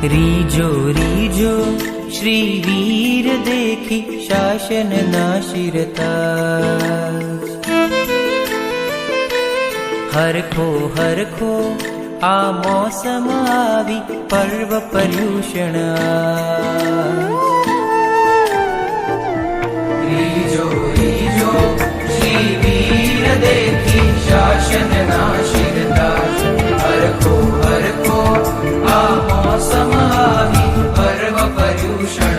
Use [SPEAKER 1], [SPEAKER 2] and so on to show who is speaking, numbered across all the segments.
[SPEAKER 1] रीजो रीजो श्रीवीर देखी शासन नाशिरता। हरखो हरखो आ मौसम आवी पर्व पर्यूषण। रीजो रीजो श्रीवीर देखी शासन नाशिरता। हरखो हरखो आ मौसम आवी पर्व पर्यूषण।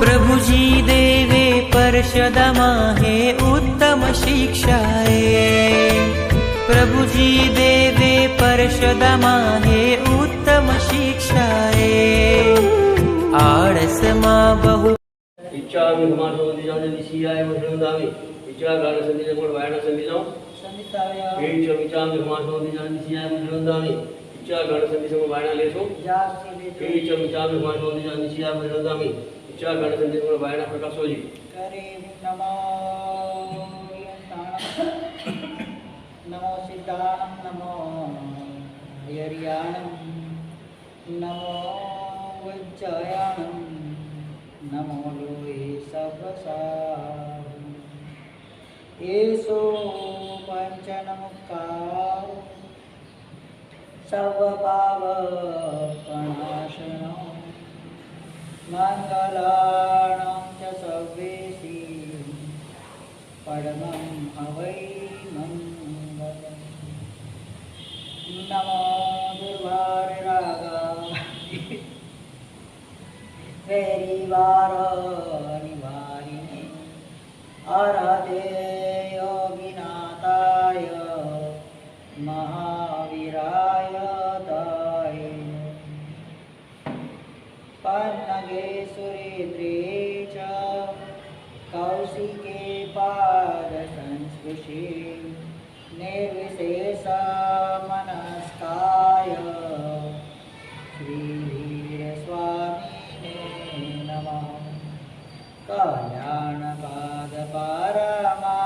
[SPEAKER 1] प्रभुजी देवे परशदमाहे उत्तम शिक्षाए। प्रभुजी देवे परशदमाहे उत्तम शिक्षाए। आळस मा बहु
[SPEAKER 2] इच्छा मी हमारो जाने दिशियाय वसुंदावी। इच्छा गाण संधि जमोड वायना संधि जाऊ संधिताव्या। इच्छा विचार मी हमारो जाने दिशियाय वसुंदावी। इच्छा गाण संधि जमोड वायना लेसो जा से इच्छा विचार मी हमारो जाने दिशियाय वसुंदावी। इच्छा गाण संधि जमोड वायना प्रकाशोजी करे नमो नमो सिद्धाणं नमो हरियाणं नमो वज्रयाणं नमो लोहे सबसार। येसो पंचनमुक्कार सर्वपावपनाशनो मंगलानां च सर्वेषि परमं हवै मंगलम्। नमो दुर्वाररागाय वैरिवारनिवारिणे आराधे योगिनाथाय महावीराय दाय। पन्नगे सुरेन्द्रे च कौशिके पादसंस्पृशे निर्विशेष मनस्काय श्रीवीरस्वामिने नमः। कल्याणपादपारमा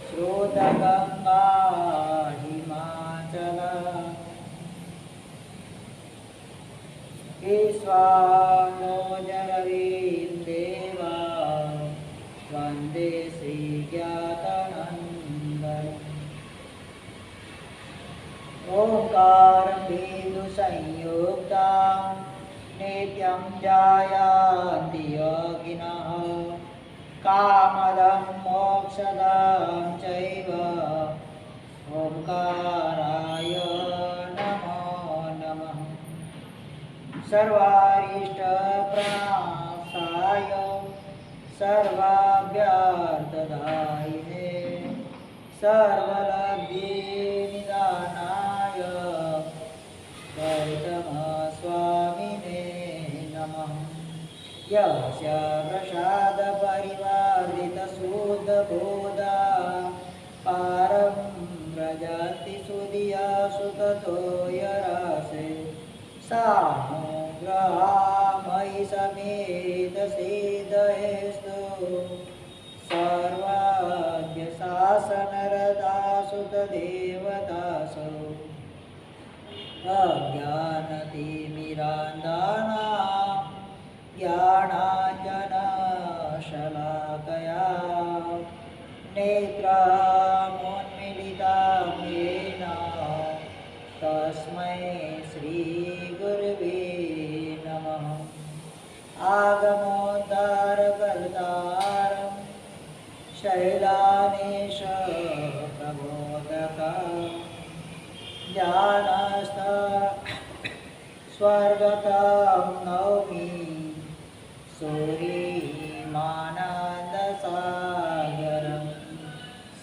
[SPEAKER 2] श्रोतगङ्गा हिमाचल। विश्वानो जरवीन्देवा वन्दे श्रीज्ञातनन्दनम्। ओंकारं बिन्दुसंयुक्ता नित्यं जायान्ति योगिनः। कामदं मोक्षदं चैव ओंकाराय नमो नमः। सर्वारिष्टप्रणाशाय सर्वाभ्यर्थदायिने सर्वलब्धिनिदानाय गौतमस्वामिने नमः। यस्य प्रसादपरिवर्धितशुद्धबोधा पारं व्रजति सुधिया सुततो यरासे। सानुग्रहामयि समेत सिद्धेस्तु सर्वाद्य शासनरदासु तदेवतासु। अज्ञानतिमिरान्धाना ज्ञानाञ्जनशलाकया नेत्रमुन्मीलितं येन तस्मै श्रीगुरवे नमः। आगमोद्धारकर्तारं शैलानेश प्रबोधकं ज्ञानस्थ स्वर्गतं नौमि सूरीमानन्दसागरं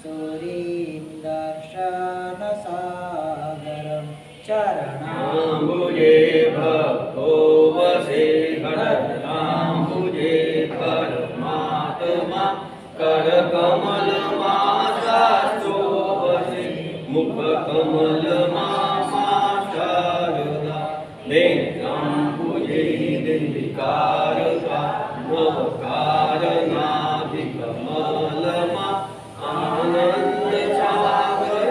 [SPEAKER 2] सूरीन्दर्शनसागरं। चरणाम्बुजे भक्तो वसेहरणाम्बुजे परमात्मा करकमलमासास्तु वसे मुखकमलमासा शारदा नेत्राम्बुजे विकारता नवकारणाधिकमलमा आनंद सागर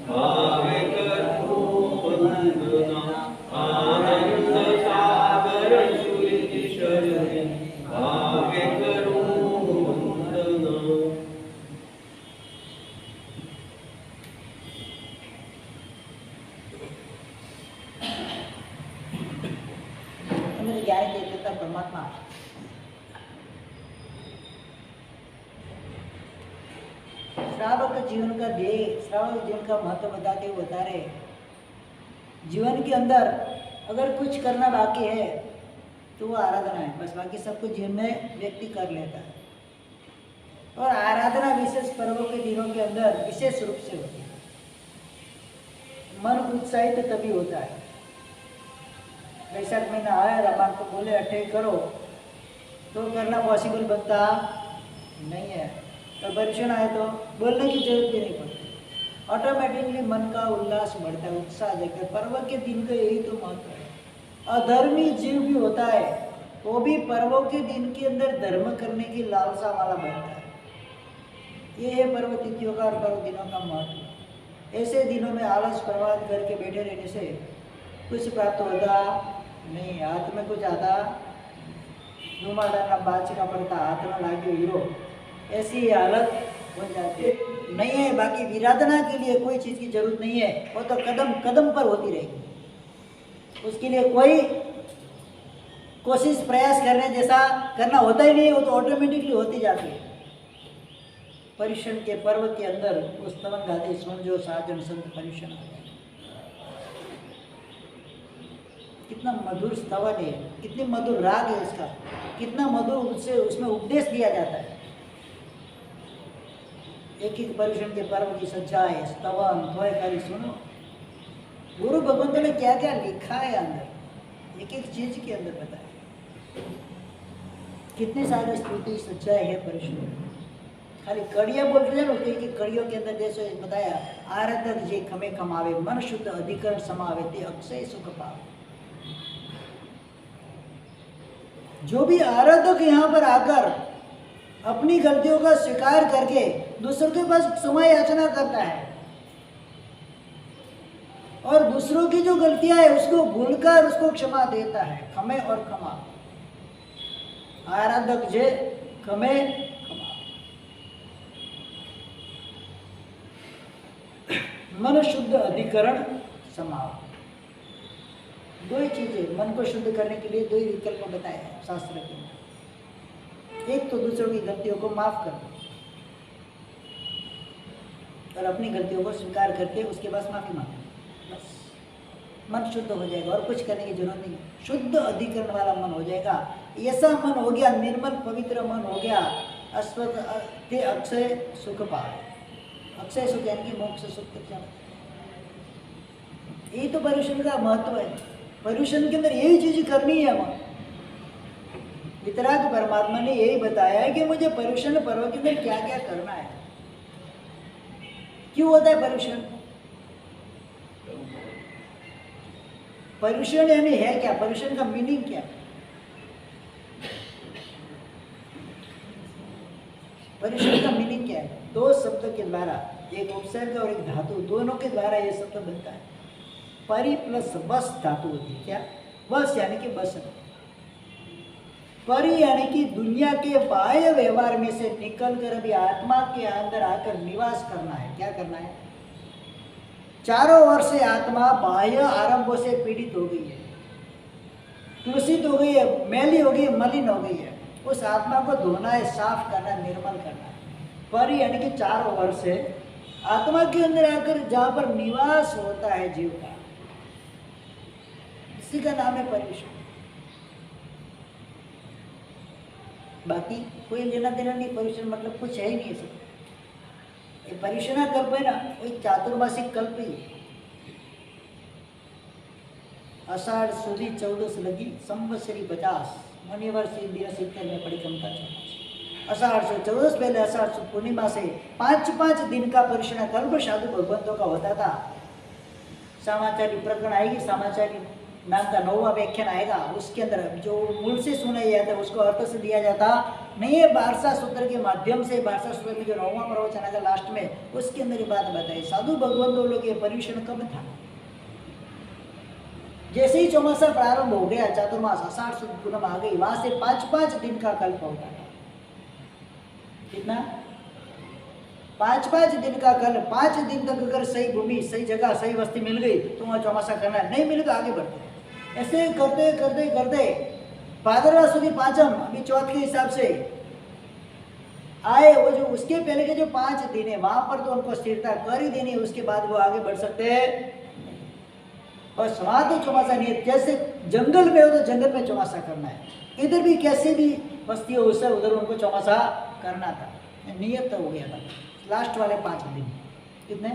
[SPEAKER 2] भावे करो वंदना आनंद सागर भावे करो वंदना।
[SPEAKER 3] हमें ज्ञान दे देता परमात्मा। श्रावक जीवन का ध्येय, श्रावक जीवन का महत्व बताते हुए बता रहे जीवन के अंदर अगर कुछ करना बाकी है तो वो आराधना है, बस बाकी सब कुछ जीवन में व्यक्ति कर लेता है। और आराधना विशेष पर्वों के दिनों के अंदर विशेष रूप से होती है। मन उत्साहित तभी होता है। वैशाख महीना आया, रामायण को बोले अठे करो तो करना पॉसिबल बनता नहीं है। तो परीक्षण आए तो बोलने की जरूरत भी नहीं पड़ती, ऑटोमेटिकली मन का उल्लास बढ़ता है, उत्साह देखकर। पर्व के दिन का यही तो महत्व है। अधर्मी जीव भी होता है, वो भी पर्वों के दिन के अंदर धर्म करने की लालसा वाला बनता है। ये है पर्व तिथियों का और पर्व दिनों का महत्व। ऐसे दिनों में आलस प्रवाद करके बैठे रहने से कुछ प्राप्त होता नहीं, हाथ में कुछ आता धुमा डालना बाच का पड़ता, हाथ में लागे हीरो, ऐसी हालत हो जाती नहीं है। बाकी विराधना के लिए कोई चीज़ की जरूरत नहीं है, वो तो कदम कदम पर होती रहेगी। उसके लिए कोई कोशिश प्रयास करने जैसा करना होता ही नहीं, वो तो ऑटोमेटिकली होती जाती है। परिश्रम के पर्व के अंदर उस स्तवन गाते सुन जो साजन संत परिश्रम आ गए। कितना मधुर स्तवन है, कितनी मधुर राग है उसका, कितना मधुर उससे उसमें उपदेश दिया जाता है। एक एक परिश्रम के पर्व की सच्चा है, स्तवन द्वयकारी सुनो। गुरु भगवंतों ने क्या क्या लिखा है अंदर, एक एक चीज के अंदर बताया। कितनी सारी स्तुति सच्चाई है परिश्रम। खाली कड़िया बोलते हैं ना, कि कड़ियों के अंदर जैसे बताया, आराधक जे खमे कमावे, मन शुद्ध अधिकरण समावे, ते अक्षय सुख पावे। जो भी आराधक यहाँ पर आकर अपनी गलतियों का स्वीकार करके दूसरों के पास क्षमा याचना करता है और दूसरों की जो गलतियां है उसको भूलकर उसको क्षमा देता है, खमे और क्षमा। आराधक जे खमे क्षमा। मन शुद्ध अधिकरण समाव। दो ही चीजें मन को शुद्ध करने के लिए, दो ही विकल्प बताए हैं शास्त्र के अंदर। एक तो दूसरों की गलतियों को माफ कर और अपनी गलतियों को स्वीकार करके उसके बाद माफी मांगे, बस मन शुद्ध हो जाएगा और कुछ करने की जरूरत नहीं। शुद्ध अधिकरण वाला मन हो जाएगा। ऐसा मन हो गया, निर्मल पवित्र मन हो गया, अश्वत ते अक्षय सुख पाए। अक्षय सुख यानी कि मोक्ष सुख तक जाना। यही तो पर्युषण का महत्व है। पर्युषण के अंदर यही चीज करनी है। हमें वितराग परमात्मा ने यही बताया है कि मुझे पर्युषण पर्व के अंदर क्या क्या करना है। क्यों होता है पर्युषण? पर्युषण यानी है क्या? पर्युषण का मीनिंग क्या? पर्युषण का मीनिंग क्या है? दो शब्द के द्वारा, एक उपसर्ग और एक धातु, दोनों के द्वारा यह शब्द बनता है। परि प्लस बस धातु होती है। क्या? बस यानी कि बस। परि यानी कि दुनिया के बाह्य व्यवहार में से निकलकर अभी आत्मा के अंदर आकर निवास करना है। क्या करना है? चारों ओर से आत्मा बाह्य आरंभों से पीड़ित हो गई है, दूषित हो गई है, मैली हो गई है, मलिन हो गई है। उस आत्मा को धोना है, साफ करना, निर्मल करना है। परि यानी कि चारों ओर से आत्मा के अंदर आकर जहां पर निवास होता है जीव का, इसी का नाम है पर्युषण। बाकी कोई लेना देना नहीं। पर्युषण मतलब कुछ है ही नहीं। सब ये पर्युषण कल्प है ना, वही चातुर्मासिक कल्प ही। अषाढ़ सुदी 14 लगी, संवत्सरी 50, मनी वर्ष इंदिरा 70 में पड़ी कमता 14। अषाढ़ से 14 पहले अषाढ़ पूर्णिमा से 5-5 दिन का पर्युषण कल्प साधु भगवंतों का होता था। समाचारी प्रकरण आएगी, समाचारी नाम का 9वां व्याख्यान आएगा, उसके अंदर जो मूल से सुनाया जाता है उसको अर्थ से दिया जाता नहीं है। बारसा सूत्र के माध्यम से बारसा सूत्र में जो 9वां प्रवचन आएगा लास्ट में, उसके अंदर ये बात बताई साधु भगवंतों लोग ये पर्यूषण कब था। जैसे ही चौमासा प्रारंभ हो गया, चातुर्मास आषाढ़ शुद्ध पूनम आ गई, वहां से 5-5 दिन का कल्प होता था। कितना? 5-5 दिन का कल्प। 5 दिन तक अगर सही भूमि, सही जगह, सही वस्ती मिल गई तो वहाँ चौमासा करना है, नहीं मिले तो आगे बढ़ते। ऐसे करते करते करते भादरवा सुधी पांचम, अभी चौथ के हिसाब से आए, वो जो उसके पहले के जो 5 दिन है वहां पर तो उनको स्थिरता कर ही देनी है, उसके बाद वो आगे बढ़ सकते हैं। बस वहां तो चौमासा नहीं है। जैसे जंगल में हो तो जंगल में चौमासा करना है, इधर भी कैसे भी बस्ती हो उससे उधर उनको चौमासा करना था, नियत हो गया था। लास्ट वाले 5 दिन कितने,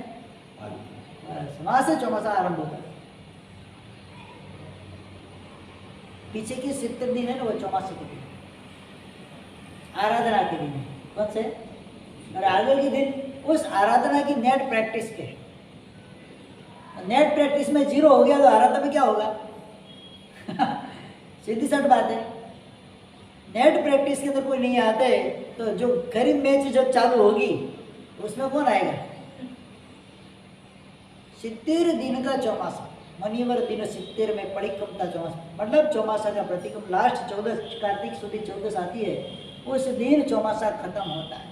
[SPEAKER 3] वहां से चौमासा आरंभ होता है। पीछे के 70 दिन है ना, वो चौमासे के दिन, आराधना के दिन है। कौन से? और आगे के दिन उस आराधना की नेट प्रैक्टिस के। नेट प्रैक्टिस में 0 हो गया तो आराधना में क्या होगा? सीधी सट बात है। नेट प्रैक्टिस के अंदर कोई नहीं आते तो जो गरीब मैच जब चालू होगी उसमें कौन आएगा? 70 दिन का चौमासा, मनीवर दिन 70 में परिक्रमता चौमासा, मतलब चौमासा का प्रतिक्रम लास्ट 14 कार्तिक सुधी 14 आती है, उस दिन चौमासा खत्म होता है।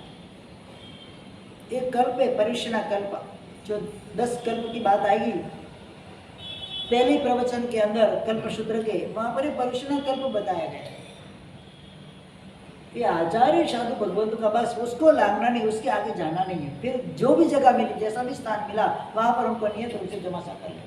[SPEAKER 3] एक कल्प है, परिश्रना कल्प, जो 10 कल्प की बात आएगी पहले प्रवचन के अंदर कल्प सूत्र के, वहां पर परिश्रना कल्प बताया गया है। ये आचार्य साधु भगवंत का बस उसको लागना नहीं, उसके आगे जाना नहीं है। फिर जो भी जगह मिली, जैसा भी स्थान मिला, वहां पर उनको नियत रूप से चौमासा कर लेना।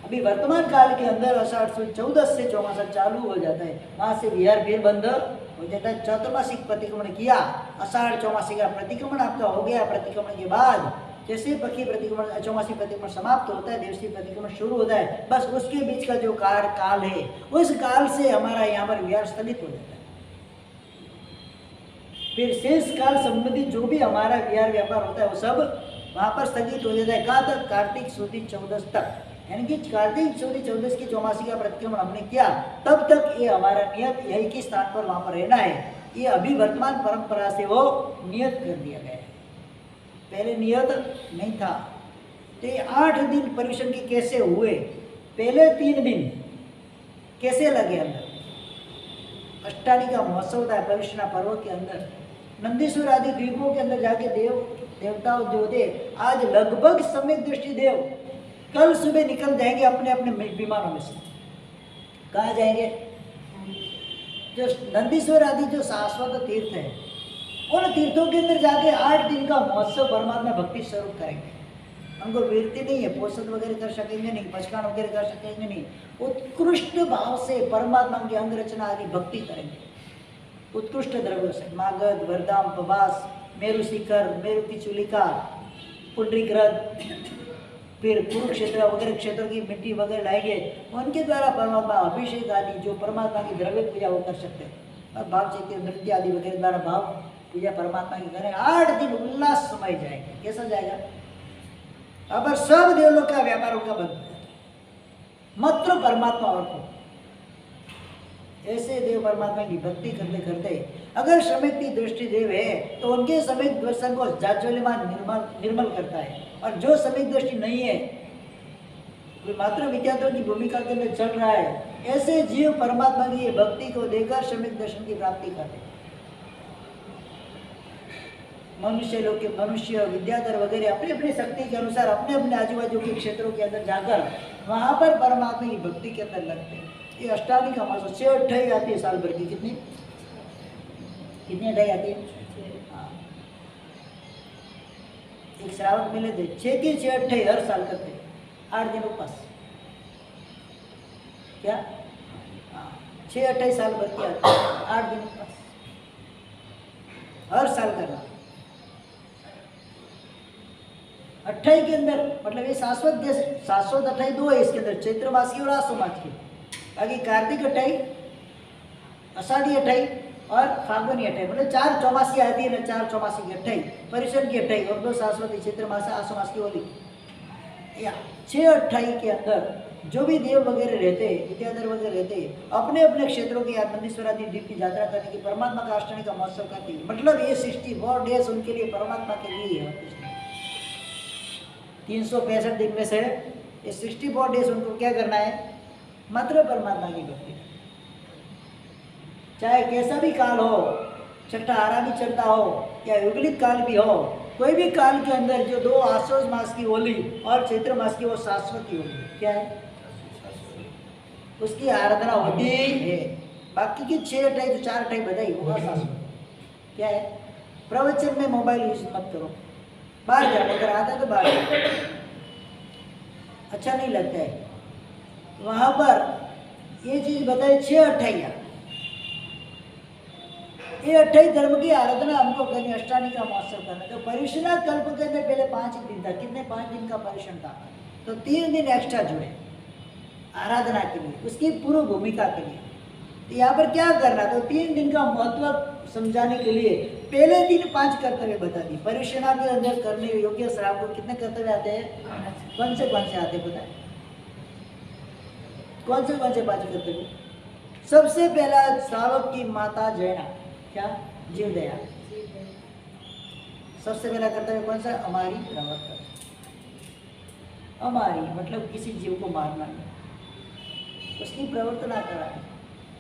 [SPEAKER 3] अभी वर्तमान काल के अंदर आषाढ़ 14 से चौमासा चालू हो जाता है, वहां से विहार फिर बंद हो जाता है। चतुर्मासिक प्रतिक्रमण किया, आषाढ़ चौमासी का प्रतिक्रमण आपका हो गया। प्रतिक्रमण के बाद जैसे पक्षी प्रतिक्रमण, चौमासी प्रतिक्रमण समाप्त होता है, देवसी प्रतिक्रमण शुरू होता है, बस उसके बीच का जो काल है, उस काल से हमारा यहाँ पर विहार स्थगित हो जाता है। फिर शेष काल संबंधी जो भी हमारा विहार व्यापार होता है वो सब वहाँ पर स्थगित हो जाता है। कहाँ तक? कार्तिक सुदी 14 तक, यानी कि कार्तिक सुदी 14 की चौमासी का प्रतिक्रमण हमने किया, तब तक ये हमारा नियत यही के स्थान पर वहाँ पर रहना है। ये अभी वर्तमान परंपरा से वो नियत कर दिया गया है, पहले नियत नहीं था। तो ये 8 दिन परिश्रम के कैसे हुए? पहले 3 दिन कैसे लगे अंदर? अष्टानी का महोत्सव होता है परिश्रना पर्व के अंदर, नंदीश्वर आदि द्वीपों के अंदर जाके देवताओं जो थे, आज लगभग सम्यक दृष्टि देव कल सुबह निकल जाएंगे अपने अपने विमानों में से। कहाँ जाएंगे? जो नंदीश्वर आदि जो शाश्वत तीर्थ है, उन तीर्थों के अंदर जाके 8 दिन का महोत्सव परमात्मा भक्ति स्वरूप करेंगे। उनको वीरती नहीं है, पोषण वगैरह कर सकेंगे नहीं, बचकान वगैरह कर सकेंगे नहीं, उत्कृष्ट भाव से परमात्मा की अंग रचना आदि भक्ति करेंगे। उत्कृष्ट द्रव्यों से मागध, वरदाम, पवास, मेरु शिखर, मेरु पिचुलिका, पुंडरीक रथ, फिर कुरुक्षेत्र वगैरह क्षेत्रों की मिट्टी वगैरह लाएंगे, उनके द्वारा परमात्मा अभिषेक आदि जो परमात्मा की द्रव्य पूजा वो कर सकते हैं। और भाव चैत्य नृत्य आदि वगैरह द्वारा भाव पूजा परमात्मा की करें। 8 दिन उल्लास समय जाएगा। कैसा जाएगा? अब सब देवलों का व्यापार उनका बंद है, मात्र परमात्मा और को। ऐसे देव परमात्मा की भक्ति करते करते अगर श्रमिक की दृष्टि देव है तो उनके श्रमिक दर्शन को जाज्वल्यमान निर्मल करता है। और जो श्रमिक दृष्टि नहीं है, कोई मात्र विद्यार्थियों की भूमिका के अंदर चल रहा है, ऐसे जीव परमात्मा की भक्ति को देकर श्रमिक दर्शन की प्राप्ति करते हैं। मनुष्य लोग के मनुष्य विद्याधर वगैरह अपनी अपनी शक्ति के अनुसार अपने अपने आजू बाजू के क्षेत्रों के अंदर जाकर वहां पर परमात्मा की भक्ति के अंदर लगते हैं। ये अष्टानी का मास 6 अट्ठाई आती है साल भर की। कितनी अट्ठाई आती है? हाँ, एक श्रावक मिले थे 6 की 6 अट्ठाई हर साल करते, 8 दिन उपास। क्या? 6 अट्ठाई साल भर की आती है, 8 दिन उपास हर साल करना। 28 के अंदर मतलब ये शाश्वत जैसे शाश्वत 28 2 है इसके अंदर, चैत्र मास की और आसो मास की। बाकी कार्तिक 28, आषाढ़ी 28 और फाल्गुनी 28, मतलब 4 चौमासी आती है ना, 4 चौमासी की 28, परिश्रम की 28 और 2 शाश्वती चैत्र मास आसो मास की होली। 6 28 के अंदर जो भी देव वगैरह रहते, विद्याधर वगैरह रहते, अपने अपने क्षेत्रों की यार नंदीश्वरादि द्वीप की यात्रा करने की, परमात्मा का अष्टमी का महोत्सव करती है। मतलब ये 64 डेज उनके लिए परमात्मा के लिए है, 365 दिन में से ये 64 डेज उनको क्या करना है? मात्र परमात्मा की भक्ति। चाहे कैसा भी काल हो, छठा आरा भी चलता हो या युगलित काल भी हो, कोई भी काल के अंदर जो 2 आश्वज मास की होली और चैत्र मास की वो शाश्वती होली क्या है, उसकी आराधना होती है। बाकी की 6 अठाई तो 4 अठाई बधाई होगा शाश्वत क्या है। प्रवचन में मोबाइल यूज मत करो, बाहर जाओ, अगर आता तो बाहर जाओ, अच्छा नहीं लगता है। वहाँ पर ये चीज बताए 6 अठाइयाँ, ये 28 धर्म की आराधना हमको करनी, अष्टानी का महोत्सव करना। तो पर्युषणा कल्प के अंदर पहले 5 दिन था, कितने 5 दिन का पर्युषण था, तो 3 दिन एक्स्ट्रा जुड़े आराधना के लिए, उसकी पूर्व भूमिका के लिए। तो यहाँ पर क्या करना, तो 3 दिन का महत्व समझाने के लिए पहले दिन 5 कर्तव्य बता दी। पर्युषणा के अंदर करने योग्य श्राव को कितने कर्तव्य आते हैं, कौन से आते हैं बताए, कौन से 5 कर्तव्य। सबसे पहला श्रावक की माता जैना, क्या, जीवदया। सबसे पहला कर्तव्य कौन सा, हमारी प्रवर्तन। हमारी मतलब किसी जीव को मारना नहीं, उसकी प्रवर्तना कराना।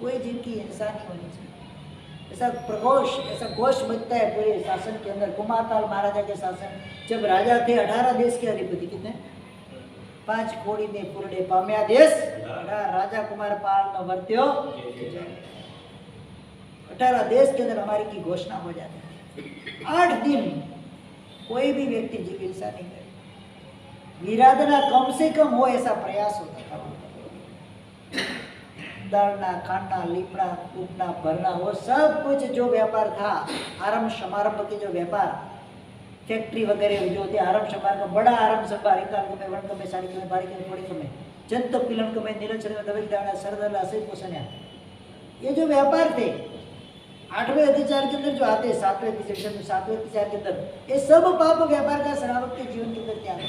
[SPEAKER 3] कोई जीव की हिंसा नहीं होनी चाहिए। ऐसा प्रघोष, ऐसा घोष बजता है पूरे शासन के अंदर। कुमारपाल महाराजा के शासन, जब राजा थे 18 देश के अधिपति, कितने 5 खोड़ी ने पुरडे पाम्या देश, राजा कुमारपाल न वर्त्यो 18 देश के अंदर हमारी की घोषणा हो जाती है। 8 दिन कोई भी व्यक्ति जीव हिंसा नहीं करे, विराधना कम से कम हो ऐसा प्रयास होता था। दलना, खाना, लिपना, कूटना, भरना, वो सब कुछ जो व्यापार था, आरंभ समारंभ के जो व्यापार, फैक्ट्री वगैरह जो थे, आरंभ समारंभ, बड़ा आरंभ समार, एकाल में, वर्ण में, साड़ी में, बारी में, थोड़ी में, जंत पिलन में, निरंजन में, दबक दाना, सरदल, असे पोषण, ये जो व्यापार थे 8वें अतिचार के अंदर जो आते, 7वें अतिचार में, 7वें अतिचार के अंदर, ये सब पाप व्यापार का श्रावक के जीवन के अंदर क्या है,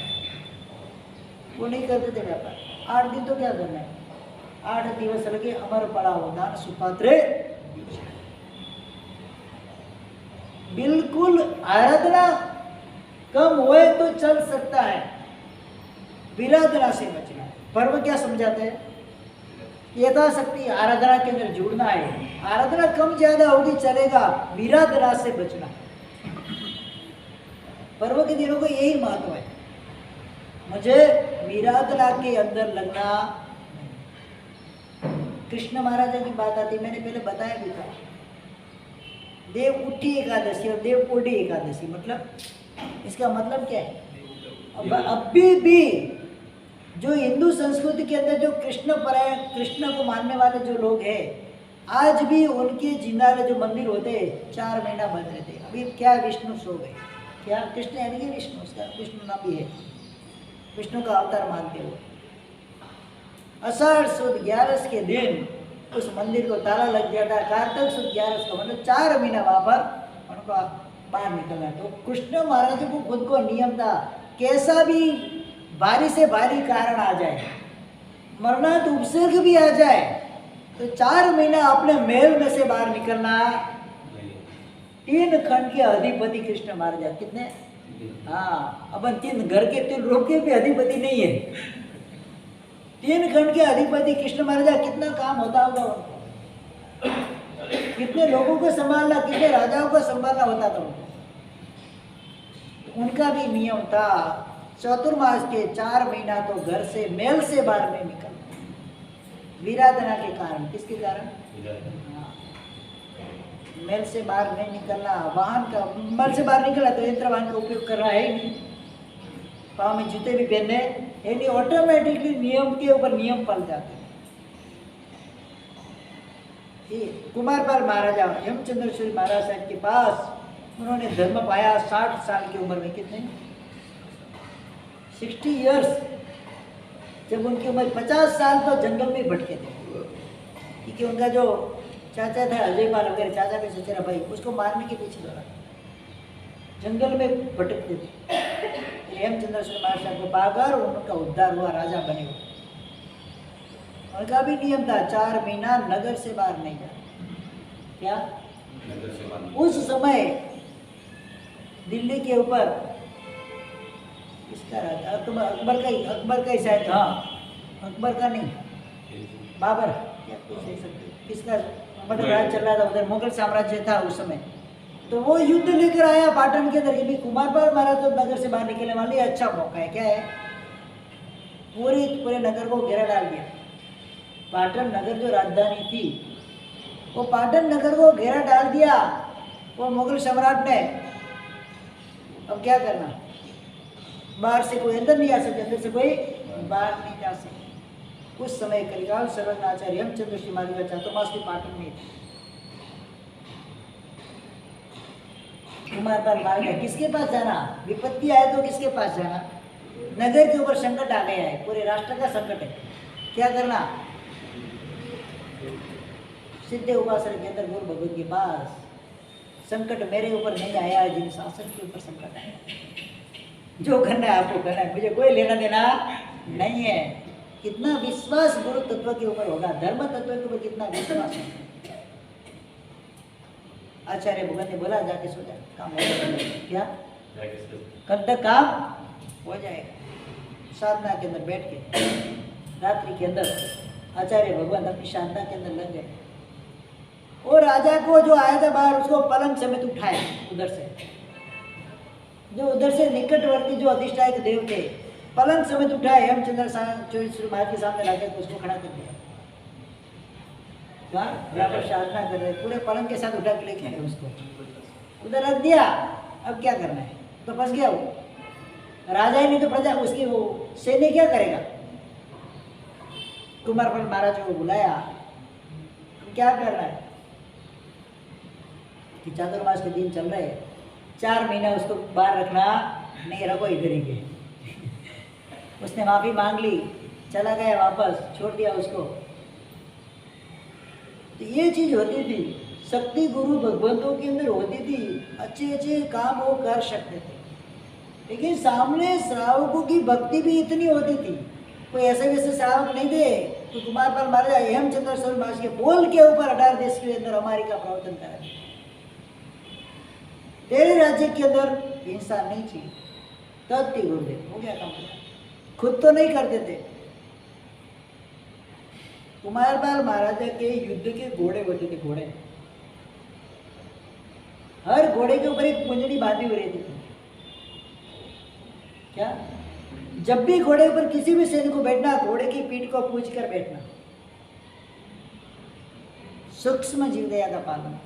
[SPEAKER 3] वो नहीं करते थे व्यापार। 8 दिन तो क्या करना है, 8 दिवस लगे अमर पड़ा हो दान सुपात्रे। बिल्कुल आराधना कम होए तो चल सकता है, विराधना से बचना। पर्व क्या समझाते हैं, यथाशक्ति आराधना के अंदर जुड़ना है। आराधना कम ज्यादा होगी चलेगा, विराधना से बचना। पर्व के दिनों को यही महत्व है, मुझे विराधना के अंदर लगना। कृष्ण महाराजा की बात आती, मैंने पहले बताया भी था, देव उठी एकादशी और देव कोडी एकादशी, मतलब इसका मतलब क्या है। अभी भी जो हिंदू संस्कृति के अंदर जो कृष्ण परायण, कृष्ण को मानने वाले जो लोग हैं, आज भी उनके जिंदाले जो मंदिर होते हैं 4 महीना बंद रहते। अभी क्या विष्णु सो गए, क्या कृष्ण यानी कि विष्णु, उसका विष्णु नाम भी है, विष्णु का अवतार मानते हो। आषाढ़ सुद 11 के दिन उस मंदिर को ताला लग गया था। कार्तिक सुद 11 का मतलब 4 महीना वहाँ पर उनको बाहर निकलना। तो कृष्ण महाराज को खुद को नियम था, कैसा भी भारी से भारी कारण आ जाए, मरणांत उपसर्ग भी आ जाए, तो 4 महीना अपने महल में से बाहर निकलना। 3 खंड के अधिपति कृष्ण महाराज, कितने, हाँ, अपन 3 घर के 3 लोग के भी अधिपति नहीं है, 3 खंड के अधिपति कृष्ण महाराज। कितना काम होता होगा उनको, कितने लोगों को संभालना, कितने राजाओं को संभालना होता था उनको। उनका भी नियम था, चतुर्मास के 4 महीना तो घर से, महल से बाहर नहीं निकलना, विराधना के कारण। किसके कारण, महल से बाहर नहीं निकलना। वाहन का, महल से बाहर निकला तो यंत्र वाहन का उपयोग करना है ही नहीं, पाँव में जूते भी पहनने है नहीं, ऑटोमेटिकली नियम के ऊपर नियम पल जाते हैं। कुमारपाल महाराजा हेमचंद्र सूरी महाराज साहब के पास उन्होंने धर्म पाया 60 साल की उम्र में, कितने 60 इयर्स। जब उनकी उम्र 50 साल तो जंगल में भटके थे, क्योंकि उनका जो चाचा था अजय पाल वगैरह, चाचा के सचेरा भाई, उसको मारने के पीछे दौड़ा, जंगल में भटकते थे। हेमचंद्र सूरी महाराज साहब को पाकर उनका उद्धार हुआ, राजा बने हुए। उनका भी नियम था 4 महीना नगर से बाहर नहीं जाना। क्या उस समय दिल्ली के ऊपर किसका राजा? अकबर का ही शायद, हाँ अकबर का नहीं, बाबर, क्या कुछ कह सकते, किसका मतलब राज चल रहा था उधर, मुगल साम्राज्य था उस समय। तो वो युद्ध लेकर आया पाटन के अंदर कि भी कुमारपाल महाराज तो नगर से बाहर निकलने वाले, अच्छा मौका है। क्या है? पूरे नगर को घेरा डाल दिया। पाटन नगर जो राजधानी थी, वो पाटन नगर को घेरा डाल दिया वो मुगल सम्राट ने। अब क्या करना? बाहर से कोई अंदर नहीं आ सकते, अंदर से कोई बाहर नहीं जा सकते। उस समय कलिकाल सर्वज्ञ आचार्य हेमचंद्र श्री मालिका चातुर्मास की पाटन में कुमारपाल मार गया। किसके पास जाना? विपत्ति आए तो किसके पास जाना? नगर के ऊपर संकट आ गया है, पूरे राष्ट्र का संकट है। क्या करना? सिद्धे उपासना के अंदर गुरु भगवत के पास, संकट मेरे ऊपर नहीं आया, जिन शासक के ऊपर संकट आया। जो करना है आपको करना है, मुझे कोई लेना देना नहीं है। कितना विश्वास गुरु तत्व के ऊपर होगा, धर्म तत्व के ऊपर कितना विश्वास है। आचार्य भगवान ने बोला जाके सो जा, काम हो जाएगा। क्या कब तक काम हो जाएगा? साधना के अंदर बैठ के रात्रि के अंदर आचार्य भगवान अपनी साधना के अंदर लग गए। और राजा को जो आया था बाहर, उसको पलंग समेत उठाए उधर से, जो उधर से निकटवर्ती जो अधिष्ठायक देव थे, पलंग समेत उठाए हेमचंद्र महाराज के सामने लाके उसको खड़ा कर दिया। बराबर साधना कर रहे, पूरे पलंग के साथ उठा के लेके आए उसको, उधर रख दिया। अब क्या करना है? तो फंस गया वो राजा ही नहीं तो प्रजा, उसकी वो सैन्य क्या करेगा? कुमारपाल महाराज को बुलाया, क्या करना है कि चातुर्मास के दिन चल रहे, 4 महीना उसको बाहर रखना नहीं, रखो इधर ही के। उसने माफी मांग ली, चला गया वापस, छोड़ दिया उसको। तो ये चीज होती थी, शक्ति गुरु भगवंतों के अंदर होती थी, अच्छे अच्छे काम वो कर सकते थे। लेकिन सामने श्रावकों की भक्ति भी इतनी होती थी, कोई ऐसे वैसे श्रावक नहीं थे। तो कुमारपाल महाराज हेमचंद्र स्वामी महाराज के बोल के ऊपर 18 देश के अंदर हमारी का प्रवर्तन करा। तेरे राज्य के अंदर इंसान नहीं चाहिए, तब थी गुरुदेव, हो गया काम। खुद तो नहीं करते थे। कुमारपाल महाराज के युद्ध के घोड़े होते थे, घोड़े, हर घोड़े के ऊपर एक कुंजड़ी बांधी हुई रहती थी। क्या? जब भी घोड़े ऊपर किसी भी सैनिक को बैठना, घोड़े की पीठ को पूछ कर बैठना। सूक्ष्म जीव दया का पालन।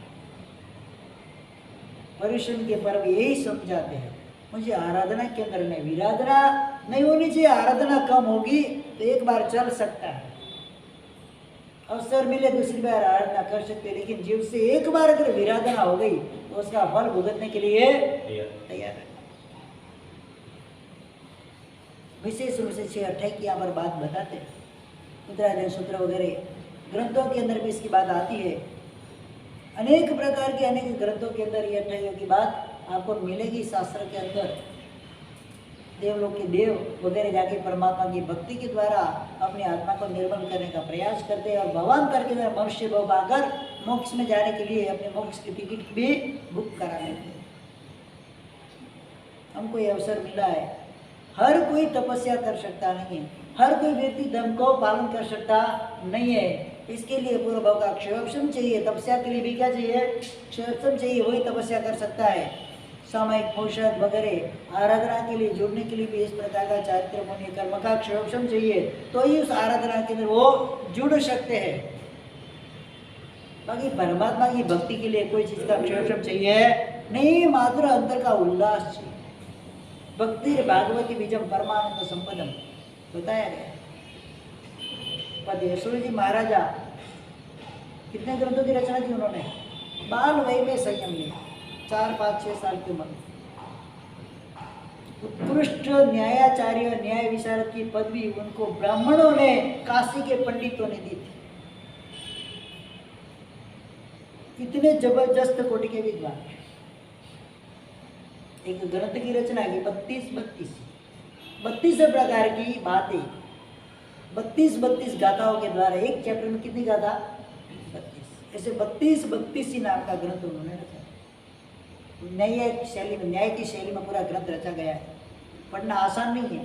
[SPEAKER 3] परिश्रम के पर्व यही समझाते हैं। मुझे आराधना के अंदर में विराधना नहीं होनी चाहिए। आराधना कम होगी तो एक बार चल सकता है, अवसर मिले दूसरी बार आराधना कर सकते, लेकिन जीव से एक बार अगर विराधना हो गई तो उसका फल भुगतने के लिए तैयार है। विशेष रूप से 6 की यहाँ पर बात बताते हैं, उत्तरायण सूत्र वगैरह ग्रंथों के अंदर भी इसकी बात आती है। अनेक प्रकार के अनेक ग्रंथों के अंदर ये 28 की बात आपको मिलेगी। शास्त्र के अंदर देवलोक के देव वगैरह जाके परमात्मा की भक्ति के द्वारा अपनी आत्मा को निर्मल करने का प्रयास करते हैं और भगवान करके मनुष्य भाव पाकर मोक्ष में जाने के लिए अपने मोक्ष की टिकट भी बुक करा लेते हैं। हमको ये अवसर मिला है। हर कोई तपस्या कर सकता नहीं है, हर कोई व्यक्ति धर्म को पालन कर सकता नहीं है। इसके लिए पूर्व भाव का क्षयोपशम चाहिए। तपस्या के लिए भी क्या चाहिए? क्षयोपशम चाहिए, वही तपस्या कर सकता है। सामायिक पोषक वगैरह आराधना के लिए जुड़ने के लिए भी इस प्रकार का चारित्र पुण्य कर्म का क्षयोपशम चाहिए, तो ही उस आराधना के अंदर वो जुड़ सकते हैं। बाकी परमात्मा की भक्ति के लिए कोई चीज़ का क्षयोपशम चाहिए नहीं, मात्र अंतर का उल्लास चाहिए। भक्ति भागवती बीजम परमानंद संपदम बताया गया। पदेश्वर जी महाराजा कितने ग्रंथों की रचना की उन्होंने? बाल वय में संयम लिया, 4, 5, 6 साल की उम्र। उत्कृष्ट न्यायाचार्य न्याय विशारद की पदवी उनको ब्राह्मणों ने, काशी के पंडितों ने दी थी। कितने जबरदस्त कोटि के विद्वान। एक ग्रंथ की रचना की 32 प्रकार की बातें 32 गाथाओं के द्वारा, एक चैप्टर में कितनी गाथा? 32। ऐसे 32 ही नाम का ग्रंथ उन्होंने रचा। न्याय शैली में, न्याय की शैली में पूरा ग्रंथ रचा गया है। पढ़ना आसान नहीं है,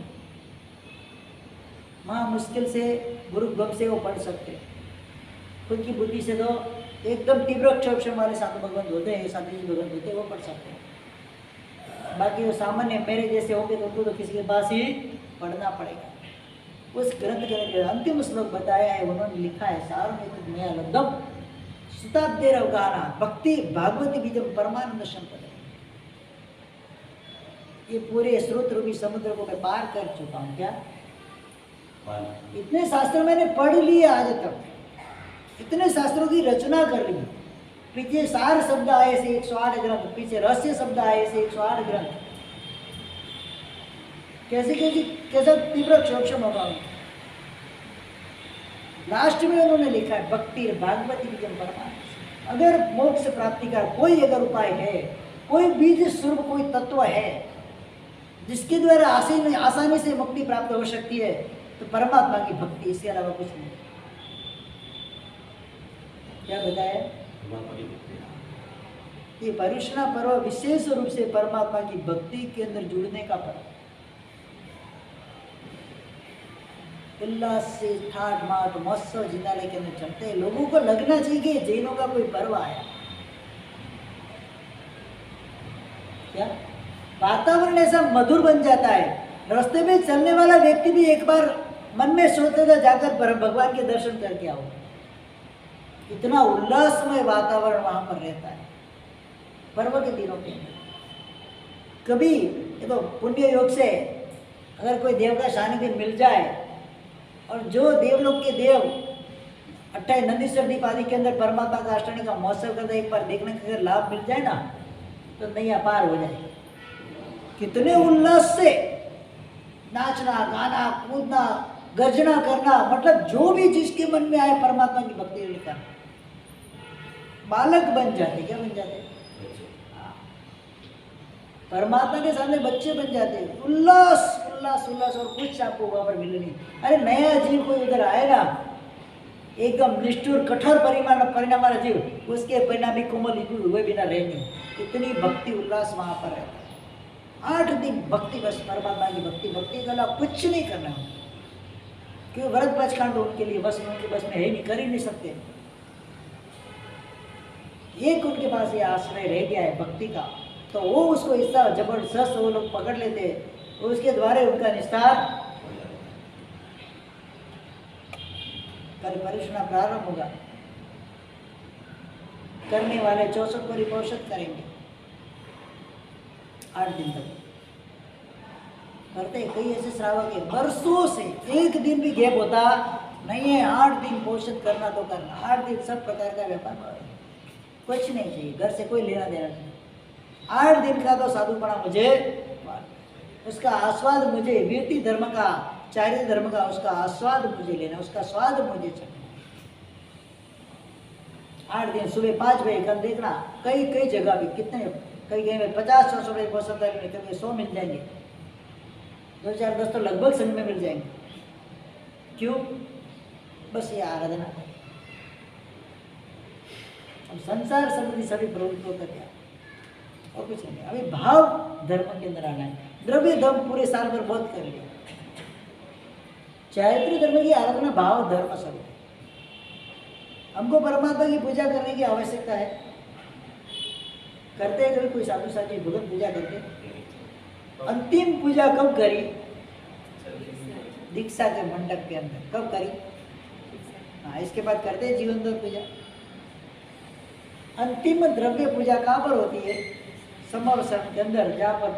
[SPEAKER 3] महा मुश्किल से गुरु गम से वो पढ़ सकते हैं। खुद की बुद्धि से तो एकदम तीव्र अक्षर वाले साधु भगवंत होते हैं, साधु जी भगवंत होते हैं, वो पढ़ सकते हैं। बाकी वो सामान्य मेरे जैसे होंगे तो उनको तो किसी के पास ही पढ़ना पड़ेगा। उस ग्रंथ के अंदर अंतिम श्लोक बताया है, उन्होंने लिखा है सारमेत मया लब्धम शताब्देरवगाहना भक्ति भागवती बीजम परमानंद संपद। ये पूरे स्रोत रूपी समुद्र को मैं पार कर चुका हूँ। क्या इतने शास्त्र मैंने पढ़ लिए आज तक, इतने शास्त्रों की रचना कर ली। पीछे सार शब्द आए से 108 ग्रंथ, पीछे रहस्य शब्द आए से 108 ग्रंथ। कैसा तीव्र क्षोक्षम होगा। लास्ट में उन्होंने लिखा है भक्ति भागवती बीजम परमानंद। अगर मोक्ष प्राप्ति का कोई अगर उपाय है, कोई बीज स्वरूप कोई तत्व है जिसके द्वारा आसानी से मुक्ति प्राप्त हो सकती है, तो परमात्मा की भक्ति, इसके अलावा कुछ नहीं। क्या बताया? ये पर्युषणा पर्व विशेष रूप से परमात्मा की भक्ति के अंदर जुड़ने का पर्व। उल्लास से ठाठ माठ महोत्सव जिंदालय के अंदर चलते हैं। लोगों को लगना चाहिए कि जैनों का कोई पर्व आया। क्या वातावरण ऐसा मधुर बन जाता है, रास्ते में चलने वाला व्यक्ति भी एक बार मन में सोचता था जाकर भगवान के दर्शन करके आओ। इतना उल्लासमय वातावरण वहां पर रहता है पर्व के दिनों के अंदर। कभी देखो पुण्य योग से अगर कोई देव का सानिध्य मिल जाए और जो देवलोक के देव 28 नंदीश्वर दीप आदि के अंदर परमात्मा का अष्टमी का महोत्सव करता एक बार देखने का अगर लाभ मिल जाए ना, तो नैया पार हो जाए। कितने उल्लास से नाचना, गाना, कूदना, गर्जना करना, मतलब जो भी जिसके मन में आए परमात्मा की भक्ति करना। बालक बन जाते, क्या बन जाते? परमात्मा के सामने बच्चे बन जाते हैं। उल्लास उल्लास उल्लास, और कुछ आपको वहां पर मिले नहीं। अरे नया जीव कोई उधर आएगा, एकदम निष्ठुर कठोर परिणाम वाला जीव, उसके परिणाम भी कोमल हुए बिना रहेंगे। इतनी भक्ति उल्लास वहां पर रहता है। 8 दिन भक्ति, बस परमात्मा की भक्ति। भक्ति के अलावा कुछ नहीं करना है, क्यों? व्रत पचखंड उनके लिए बस, उनके बस में है नहीं, कर ही नहीं सकते। एक उनके पास ये आश्रय रह गया है भक्ति का, तो वो उसको हिस्सा जबरदस्त वो लोग पकड़ लेते हैं, उसके द्वारा उनका निस्तार। कल परिश्रम प्रारंभ होगा, करने वाले 64 परिपोषित करेंगे 8 दिन तक करते। कई ऐसे श्रावक है वर्षों से एक दिन भी गैप होता नहीं है। 8 दिन पोषित करना तो करना, 8 दिन सब प्रकार का व्यापार, कुछ नहीं चाहिए, घर से कोई लेना देना नहीं। 8 दिन का तो साधुपना मुझे, उसका आस्वाद मुझे, वीरति धर्म का, चार्य धर्म का उसका आस्वाद मुझे लेना, उसका स्वाद मुझे चखना। 8 दिन सुबह 5 बजे, कल देखना कई कई जगह भी कितने, कई कहीं में 50-100 रुपये पोषण में, कभी 100 मिल जाएंगे, 2-4-10 तो लगभग संघ में मिल जाएंगे। क्यों? बस ये आराधना है। अब संसार संबंधी सभी प्रवृत्तियों का क्या और कुछ नहीं। अभी भाव धर्म के अंदर आना है। द्रव्य धर्म पूरे साल भर बहुत कर लिया। चारित्र धर्म की आराधना भाव धर्म सब। हमको परमात्मा की पूजा करने की आवश्यकता है। करते हैं कभी कोई साधु साथी भगवत पूजा करते? अंतिम पूजा कब करी? दीक्षा के मंडप के अंदर कब करी? हाँ, इसके बाद करते हैं जीवन दर पूजा। अंतिम द्रव्य पूजा कहाँ पर होती है? समावसन के अंदर, जहाँ पर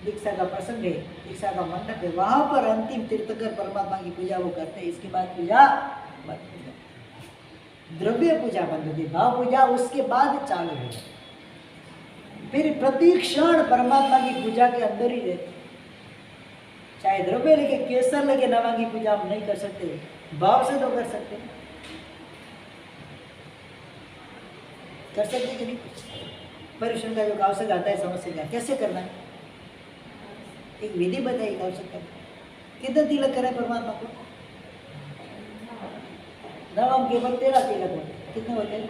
[SPEAKER 3] दीक्षा का प्रसंग है, दीक्षा का मंडप है, वहां पर अंतिम तीर्थकर परमात्मा की पूजा वो करते हैं। इसके बाद पूजा बंद हो जाती, द्रव्य पूजा बंद होती, भाव पूजा उसके बाद चालू हो जाती। फिर प्रति क्षण परमात्मा की पूजा के अंदर ही रहते। चाहे द्रव्य लेके, केसर लेके नवा की पूजा हम नहीं कर सकते, भाव से तो कर सकते, कर सकते कि नहीं? परिश्रम का जो आवश्यक आता है समस्या का कैसे करना है, एक विधि बताइए। आवश्यक कितना तिलक करें परमात्मा को? 9 अंक के ऊपर 13 तिलक होते हैं। कितने होते हैं?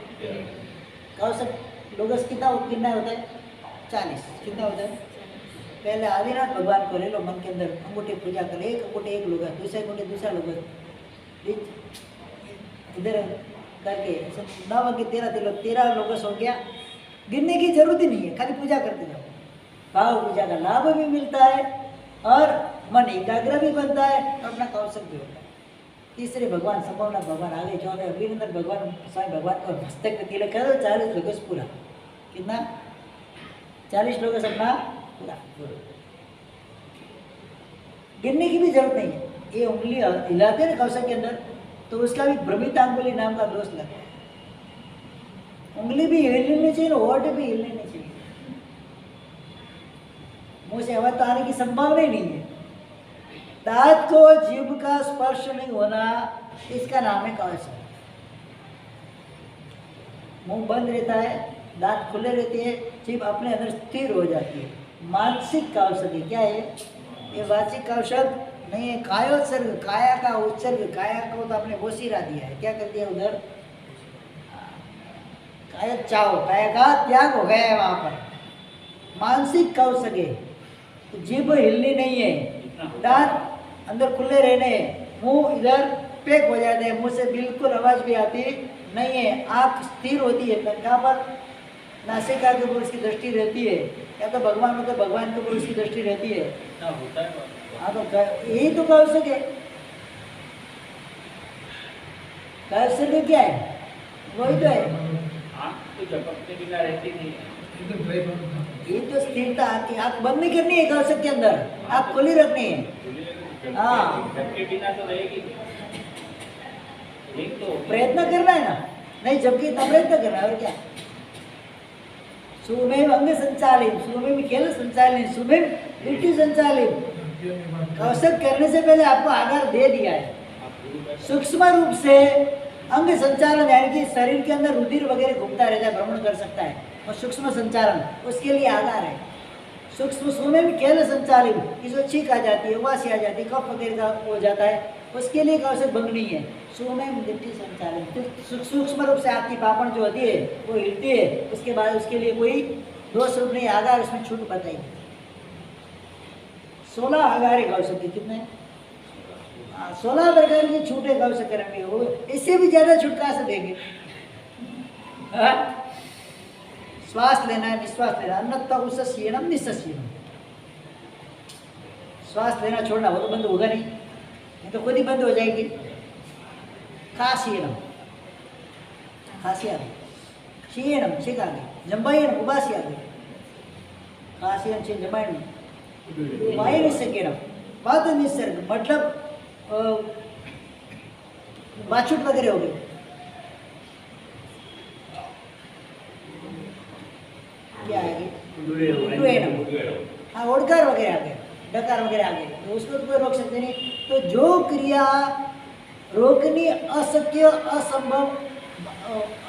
[SPEAKER 3] कौशक लोगस कितना होता है? 40। कितना होता है? पहले आदिनाथ भगवान को ले लो, मन के अंदर अंगूठे पूजा कर, एक अंगूठे एक लोग, दूसरे अंगूठे दूसरा लोग, इधर करके 9 अंक के 13 तिलक, 13 लोगस हो गया। गिनने की जरूरत ही नहीं है, खाली पूजा करते जाओ। भाव पूजा का लाभ भी मिलता है और मन एकाग्र भी बनता है और अपना कौशल भी होता है। तीसरे भगवान संभवनाथ भगवान आगे चौथे अभिनंदन भगवान स्वामी भगवान को मस्तक में तिलक करो, 40 लोगस पूरा। कितना? 40 लोगस अपना पूरा। गिनने की भी जरूरत नहीं है। ये उंगली हिलाते ना कौशल के अंदर, तो उसका भी भ्रमितांगुली नाम का दोष लगता है। उंगली भी हिलनी चाहिए, होठ भी हिलने चाहिए। मुंह से आवाज तो आने की संभावना ही नहीं है। दांत को जीभ का स्पर्श नहीं होना, इसका नाम है कौशल। मुंह बंद रहता है, दांत खुले रहते हैं, जीभ अपने अंदर स्थिर हो जाती है। मानसिक कौशल क्या है? ये वाचिक कौशल नहीं है। कायोत्सर्ग, काया का उत्सर्ग, काया को तो आपने वोसीरा दिया है, क्या कर दिया उधर? काया चाओ, काया का त्याग हो गया है वहां पर। मानसिक कौशल है, जीभ हिलनी नहीं है, दांत अंदर खुले रहने, मुंह इधर पैक हो जाते हैं, मुंह से बिल्कुल आवाज भी आती नहीं है, आंख स्थिर होती है, कहाँ पर? नासिका के ऊपर उसकी दृष्टि रहती है, या तो भगवान हो तो भगवान के ऊपर उसकी दृष्टि रहती है। हाँ, तो यही तो कौशल है। कौशल क्या है? वही तो है। ये तो स्थिरता आती है। आँख बंद नहीं करनी है कौशल के अंदर, आँख खुली रखनी है। हाँ, प्रयत्न करना है ना, नहीं जबकि इतना प्रयत्न करना है और क्या? सुमेव अंग संचालित, सुमेव खेल संचालित, सुमेव दृष्टि संचालित। कौशल करने से पहले आपको आधार दे दिया है। सूक्ष्म रूप से अंग संचालन यानी कि शरीर के अंदर रुधिर वगैरह घूमता रहता है, भ्रमण कर सकता है, और सूक्ष्म संचालन उसके लिए आधार है। सूक्ष्म सुमे में खेल संचालित, इसमें छींक आ जाती है, उबासी आ जाती है, कफ वगैरह का हो जाता है, उसके लिए कौशल भंग नहीं है। सुमे में दृष्टि संचालित, सूक्ष्म रूप से आपकी पापड़ जो होती है वो हिलती है, उसके बाद उसके लिए कोई दोष रूप नहीं, आधार उसमें छूट बताई। 16 आधार है कौशल के। कितने? 16 प्रकार की छूटे कौशल करेंगे, वो इससे भी ज्यादा छूट कहाँ से देंगे? श्वास लेना है, निश्वास लेना, अन्नत्वा उषसीयनम निश्चसीयनम। श्वास लेना छोड़ना वो तो बंद होगा नहीं, ये तो खुद ही बंद हो जाएगी। खासीयनम, खांसी आ गई, शीयनम छींक आ गई, जम्बायनम उबासी आ गई, खासीयन छींक जम्बायनम, वायु निस्सर्गनम, वातु निस्सर्ग मतलब वाछुट वगैरह हो गई। क्या आएगी? हाँ, ओडकार वगैरह आ गए, डकार वगैरह आ गए, तो उसको तो कोई रोक सकते नहीं। तो जो क्रिया रोकनी अशक्य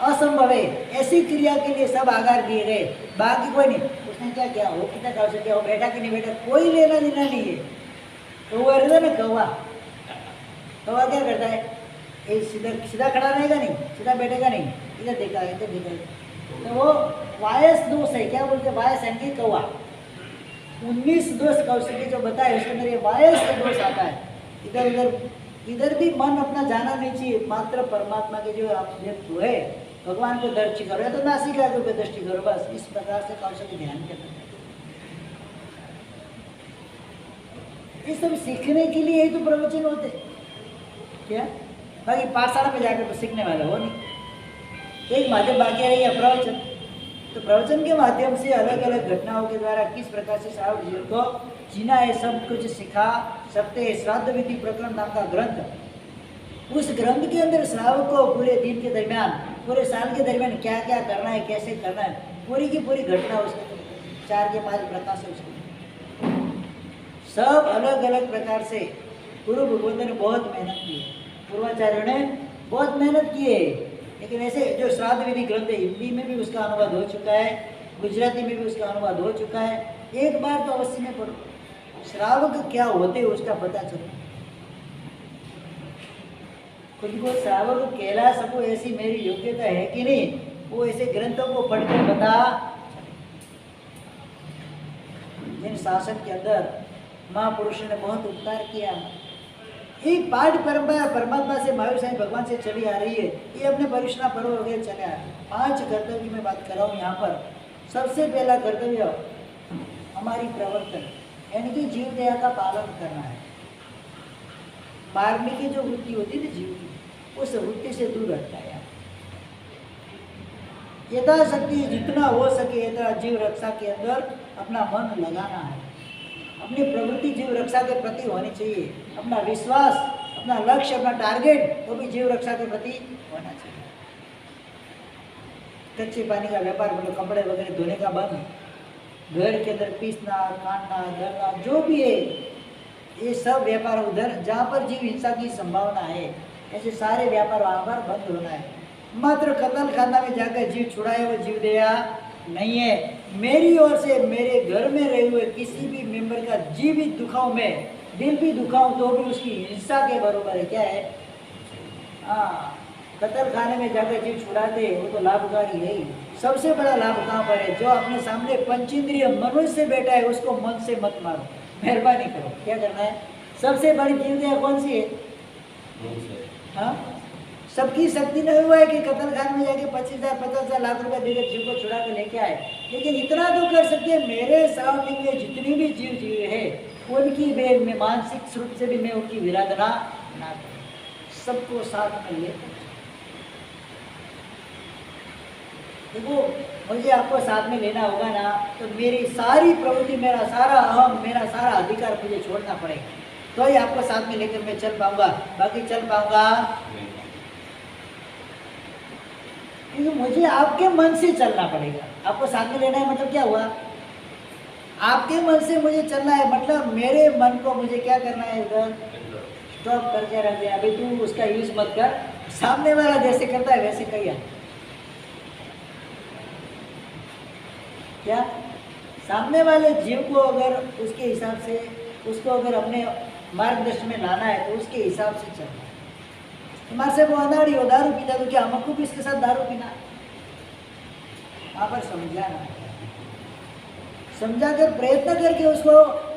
[SPEAKER 3] असंभव है, ऐसी क्रिया के लिए सब आधार दिए गए, बाकी कोई नहीं। उसने क्या किया, वो कितना कौशल किया, वो बैठा कि नहीं बैठा, कोई लेना देना नहीं है। तो वो रहता ना कौवा, कौवा क्या करता है? सीधा खड़ा रहेगा नहीं, सीधा बैठेगा नहीं, इधर देखा इधर देखा। तो वो वायस दोष है, क्या बोलते हैं? वायस यानी कौवा। 19 दोष कौशल के जो बताए उसके अंदर ये वायस का दोष आता है। इधर उधर इधर भी मन अपना जाना नहीं चाहिए, मात्र परमात्मा के जो आप व्यक्त हुए भगवान को दृष्टि करो, या तो नासिका के ऊपर दृष्टि करो, बस इस प्रकार से कौशल के ध्यान करना। ये सब सीखने के लिए ही तो प्रवचन होते क्या? बाकी पाठशाला में जाकर तो सीखने वाला हो नहीं। एक माध्यम बाकी रह गया प्रवचन। तो प्रवचन के माध्यम से अलग अलग घटनाओं के द्वारा किस प्रकार से श्रावक जीवन को जीना है सब कुछ सिखा सकते हैं। श्राद्ध विधि प्रकरण नाम का ग्रंथ, उस ग्रंथ के अंदर श्रावक को पूरे दिन के दरमियान, पूरे साल के दरमियान क्या क्या करना है, कैसे करना है, पूरी की पूरी घटना उसके 4 के 5 प्रकार से उसको सब अलग अलग प्रकार से गुरु भगवंत ने बहुत मेहनत की है, पूर्वाचार्यों ने बहुत मेहनत की है। लेकिन ऐसे जो श्राद्ध विधि ग्रंथ है, हिंदी में भी उसका अनुवाद हो चुका है, गुजराती में भी उसका अनुवाद हो चुका है। एक बार तो अवश्य में पढ़ो, श्रावक क्या होते हैं उसका पता चले। खुद को श्रावक कहला सकूं ऐसी मेरी योग्यता है कि नहीं, वो ऐसे ग्रंथों को पढ़कर बता। जिन शासन के अंदर महापुरुष ने बहुत उपकार किया, एक पाठ परंपरा परमात्मा से महावीर साईं भगवान से चली आ रही है, ये अपने परिश्रम पर्व वगैरह चले आ रहे हैं। 5 कर्तव्य की मैं बात कर रहा हूँ यहाँ पर। सबसे पहला कर्तव्य हमारी प्रवर्तन, यानी कि जीव दया का पालन करना है। मारने की जो वृत्ति होती है ना जीव की, उस वृत्ति से दूर हटना है। यथाशक्ति जितना हो सके इतना जीव रक्षा के अंदर अपना मन लगाना है। अपनी प्रवृत्ति जीव रक्षा के प्रति होनी चाहिए। अपना विश्वास, अपना लक्ष्य, अपना टारगेट वो भी जीव रक्षा के प्रति होना चाहिए। कच्चे पानी का व्यापार, मतलब कपड़े वगैरह धोने का बंद, घर के अंदर पीसना, काटना, दरना, जो भी है ये सब व्यापार उधर जहाँ पर जीव हिंसा की संभावना है, ऐसे सारे व्यापार वहाँ पर बंद होना है। मात्र कत्ल खाना में जाकर जीव छुड़ाए वो जीव दया नहीं है। मेरी ओर से मेरे घर में रहे हुए किसी भी मेंबर का जीव भी दुखाऊं, मैं दिल भी दुखाऊं, तो भी उसकी हिंसा के बराबर है। क्या है? हाँ, कत्ल खाने में जाकर जीव छुड़ाते वो तो लाभकारी है ही। सबसे बड़ा लाभ कहाँ पर है? जो अपने सामने पंचेंद्रिय मनुष्य बैठा है उसको मन से मत मारो, मेहरबानी करो। क्या करना है? सबसे बड़ी जीव दया कौन सी है? हाँ, सबकी शक्ति नहीं हुआ है कि कत्ल खाने में जाके 25,000 50,000 लाख रुपए देकर जीव को छुड़ा के लेके आए, लेकिन इतना तो कर सकते हैं मेरे सराउंडिंग में जितनी भी जीव जीव है उनकी मैं मानसिक रूप से भी मैं उनकी विराधना ना करूं, सबको साथ में ले। देखो, मुझे आपको साथ में लेना होगा ना, तो मेरी सारी प्रवृत्ति, मेरा सारा अहम, मेरा सारा अधिकार मुझे छोड़ना पड़ेगा, तो ही आपको साथ में लेकर मैं चल पाऊंगा, बाकी चल पाऊंगा। क्योंकि मुझे आपके मन से चलना पड़ेगा। आपको साथ में लेना है मतलब क्या हुआ? आपके मन से मुझे चलना है, मतलब मेरे मन को मुझे क्या करना है? इधर स्टॉप करके रख दिया, अभी तू उसका यूज मत कर, सामने वाला जैसे करता है वैसे कहिए। क्या सामने वाले जीव को अगर उसके हिसाब से उसको अगर अपने मार्गदर्शन में लाना है तो उसके हिसाब से चलना है। तुम्हारे से वो अनाड़ी हो, दारू पीता, तो क्या हमको भी इसके साथ दारू पीना? वहाँ पर समझाना, समझा कर प्रयत्न करके उसको